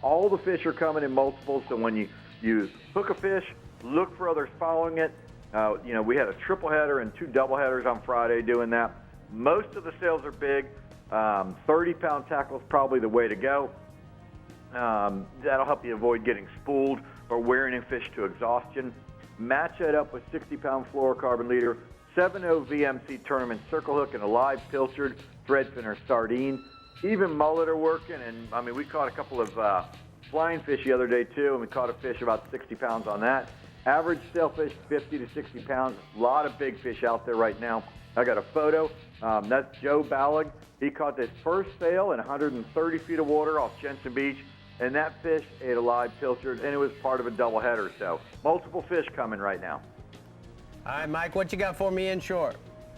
All the fish are coming in multiples, so when you hook a fish, look for others following it. We had a triple header and 2 double headers on Friday doing that. Most of the sales are big. 30-pound tackle is probably the way to go. That'll help you avoid getting spooled or wearing in fish to exhaustion. Match that up with 60-pound fluorocarbon leader, 7.0 VMC tournament circle hook, and a live pilchard, threadfin, or sardine. Even mullet are working, and we caught a couple of flying fish the other day too, and we caught a fish about 60 pounds on that. Average sailfish, 50 to 60 pounds. A lot of big fish out there right now. I got a photo. That's Joe Ballag. He caught his first sail in 130 feet of water off Jensen Beach, and that fish ate a live pilchard, and it was part of a double header. So multiple fish coming right now. All right, Mike, what you got for me inshore?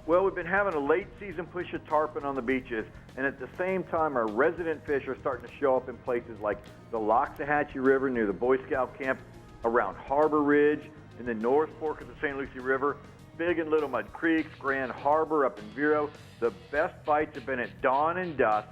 Well, we've been having a late season push of tarpon on the beaches, and at the same time, our resident fish are starting to show up in places like the Loxahatchee River near the Boy Scout camp, around Harbor Ridge, in the North Fork of the St. Lucie River, Big and Little Mud Creeks, Grand Harbor up in Vero. The best bites have been at dawn and dusk,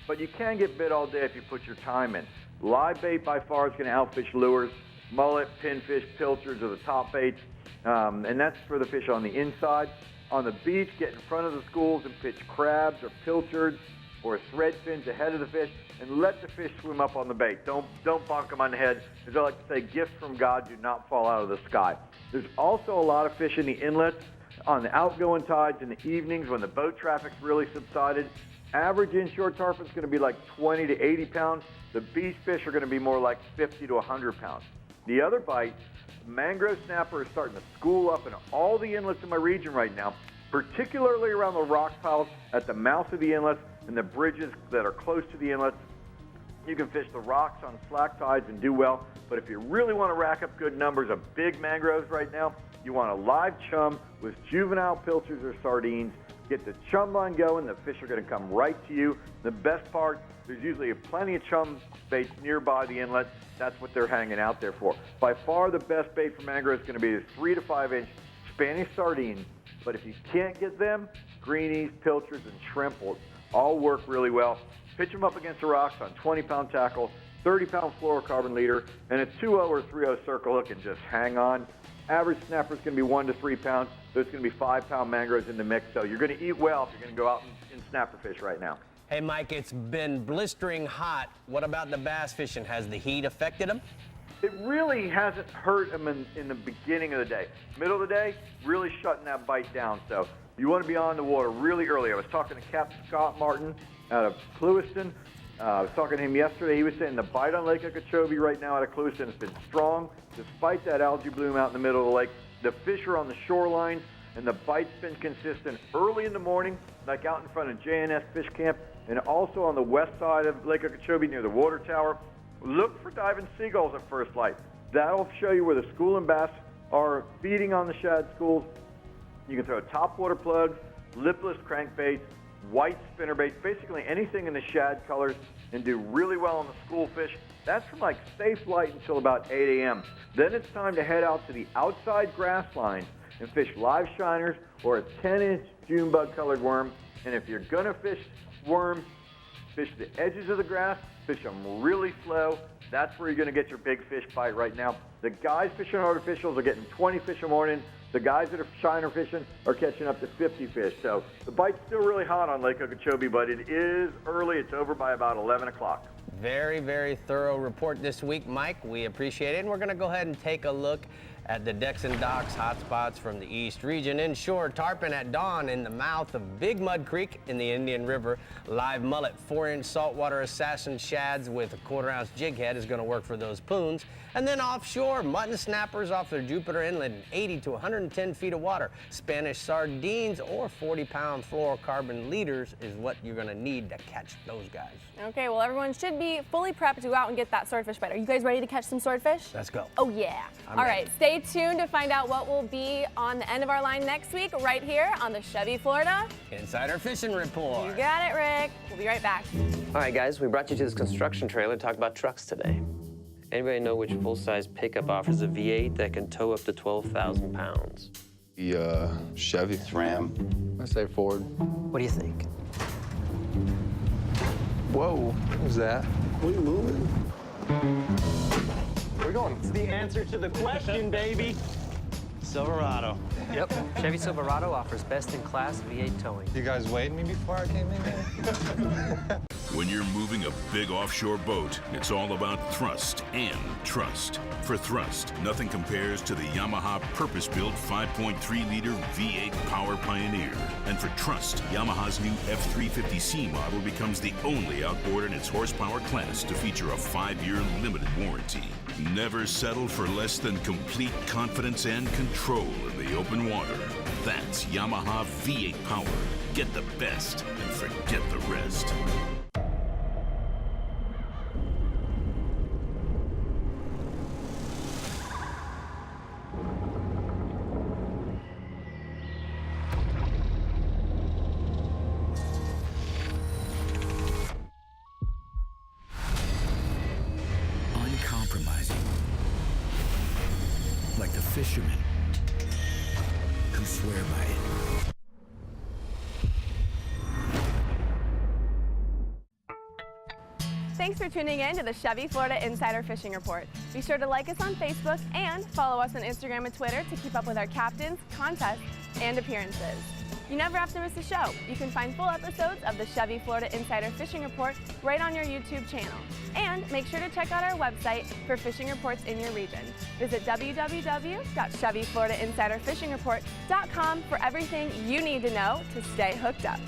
but you can get bit all day if you put your time in. Live bait by far is going to outfish lures. Mullet, pinfish, pilchards are the top baits. And that's for the fish on the inside. On the beach, get in front of the schools and pitch crabs or pilchards or thread fins ahead of the fish and let the fish swim up on the bait. Don't bonk them on the head. As I like to say, gifts from God do not fall out of the sky. There's also a lot of fish in the inlets on the outgoing tides in the evenings when the boat traffic's really subsided. Average inshore tarpon's going to be like 20 to 80 pounds. The beach fish are going to be more like 50 to 100 pounds. The other bite, mangrove snapper is starting to school up in all the inlets in my region right now, particularly around the rock piles at the mouth of the inlets and the bridges that are close to the inlets. You can fish the rocks on slack tides and do well, but if you really want to rack up good numbers of big mangroves right now, you want a live chum with juvenile pilchards or sardines. Get the chum line going, the fish are going to come right to you. The best part, there's usually plenty of chum baits nearby the inlet. That's what they're hanging out there for. By far the best bait for mangrove is going to be the 3 to 5 inch Spanish sardine. But if you can't get them, greenies, pilchards, and shrimp will all work really well. Pitch them up against the rocks on 20-pound tackle, 30-pound fluorocarbon leader, and a 2-0 or 3-0 circle hook, and just hang on. Average snapper is going to be 1 to 3 pounds. There's going to be 5-pound mangroves in the mix, so you're going to eat well if you're going to go out and snapper fish right now. Hey, Mike, it's been blistering hot. What about the bass fishing? Has the heat affected them? It really hasn't hurt them in the beginning of the day. Middle of the day, really shutting that bite down. So you want to be on the water really early. I was talking to Captain Scott Martin out of Clewiston. I was talking to him yesterday. He was saying the bite on Lake Okeechobee right now out of Clewiston has been strong. Despite that algae bloom out in the middle of the lake, the fish are on the shorelines, and the bite's been consistent early in the morning, like out in front of JNS Fish Camp, and also on the west side of Lake Okeechobee near the water tower. Look for diving seagulls at first light. That'll show you where the school and bass are feeding on the shad schools. You can throw topwater plugs, lipless crankbaits, white spinnerbaits, basically anything in the shad colors, and do really well on the school fish. That's from like safe light until about 8 a.m. Then it's time to head out to the outside grass lines and fish live shiners or a 10-inch June bug colored worm. And if you're gonna fish worms, fish the edges of the grass, fish them really slow. That's where you're gonna get your big fish bite right now. The guys fishing artificials are getting 20 fish a morning. The guys that are shiner fishing are catching up to 50 fish. So the bite's still really hot on Lake Okeechobee, but it is early. It's over by about 11 o'clock. Very, very thorough report this week, Mike. We appreciate it. And we're going to go ahead and take a look at the decks and docks hotspots from the East region. Inshore tarpon at dawn in the mouth of Big Mud Creek in the Indian River. Live mullet, 4-inch saltwater assassin shads with a 1/4-ounce jig head is going to work for those poons. And then offshore, mutton snappers off their Jupiter Inlet in 80 to 110 feet of water. Spanish sardines or 40-pound fluorocarbon leaders is what you're going to need to catch those guys. Okay, well, everyone should be fully prepped to go out and get that swordfish bite. Are you guys ready to catch some swordfish? Let's go. Oh, yeah. All right, stay tuned to find out what will be on the end of our line next week right here on the Chevy, Florida Insider Fishing Report. You got it, Rick. We'll be right back. All right, guys, we brought you to this construction trailer to talk about trucks today. Anybody know which full-size pickup offers a V8 that can tow up to 12,000 pounds? The Chevy. It's Ram. I say Ford. What do you think? Whoa, what was that? What are you moving? We're going. It's the answer to the question, baby. Silverado. Yep. Chevy Silverado offers best-in-class V8 towing. You guys weighed me before I came in here? When you're moving a big offshore boat, it's all about thrust and trust. For thrust, nothing compares to the Yamaha purpose-built 5.3-liter V8 Power Pioneer. And for trust, Yamaha's new F350C model becomes the only outboard in its horsepower class to feature a 5-year limited warranty. Never settle for less than complete confidence and control in the open water. That's Yamaha V8 Power. Get the best and forget the rest. Uncompromising. Like the fishermen who swear by it. Thanks for tuning in to the Chevy Florida Insider Fishing Report. Be sure to like us on Facebook and follow us on Instagram and Twitter to keep up with our captains, contests, and appearances. You never have to miss a show. You can find full episodes of the Chevy Florida Insider Fishing Report right on your YouTube channel. And make sure to check out our website for fishing reports in your region. Visit www.ChevyFloridaInsiderFishingReport.com for everything you need to know to stay hooked up.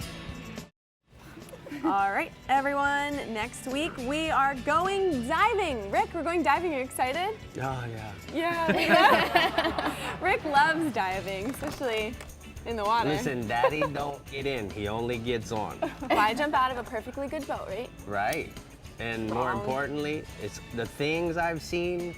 All right, everyone, next week we are going diving. Rick, we're going diving. Are you excited? Oh, yeah. Yeah. Rick loves diving, especially in the water. Listen, Daddy don't get in. He only gets on. I jump out of a perfectly good boat, right? Right. And more importantly, it's the things I've seen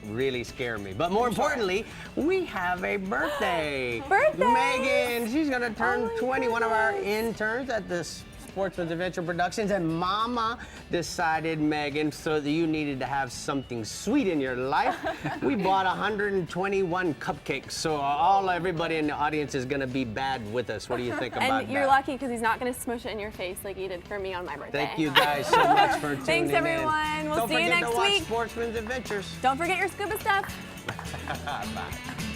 really scare me. But more importantly, we have a birthday. Birthday! Megan, she's gonna turn 20, one of our interns at this Sportsman's Adventure Productions, and Mama decided, Megan, so that you needed to have something sweet in your life. We bought 121 cupcakes, so everybody in the audience is gonna be bad with us. What do you think about that? And you're lucky because he's not gonna smush it in your face like he did for me on my birthday. Thank you guys so much for tuning in. Thanks, everyone. We'll see you next week. Sportsman's Adventures. Don't forget your scuba stuff. Bye.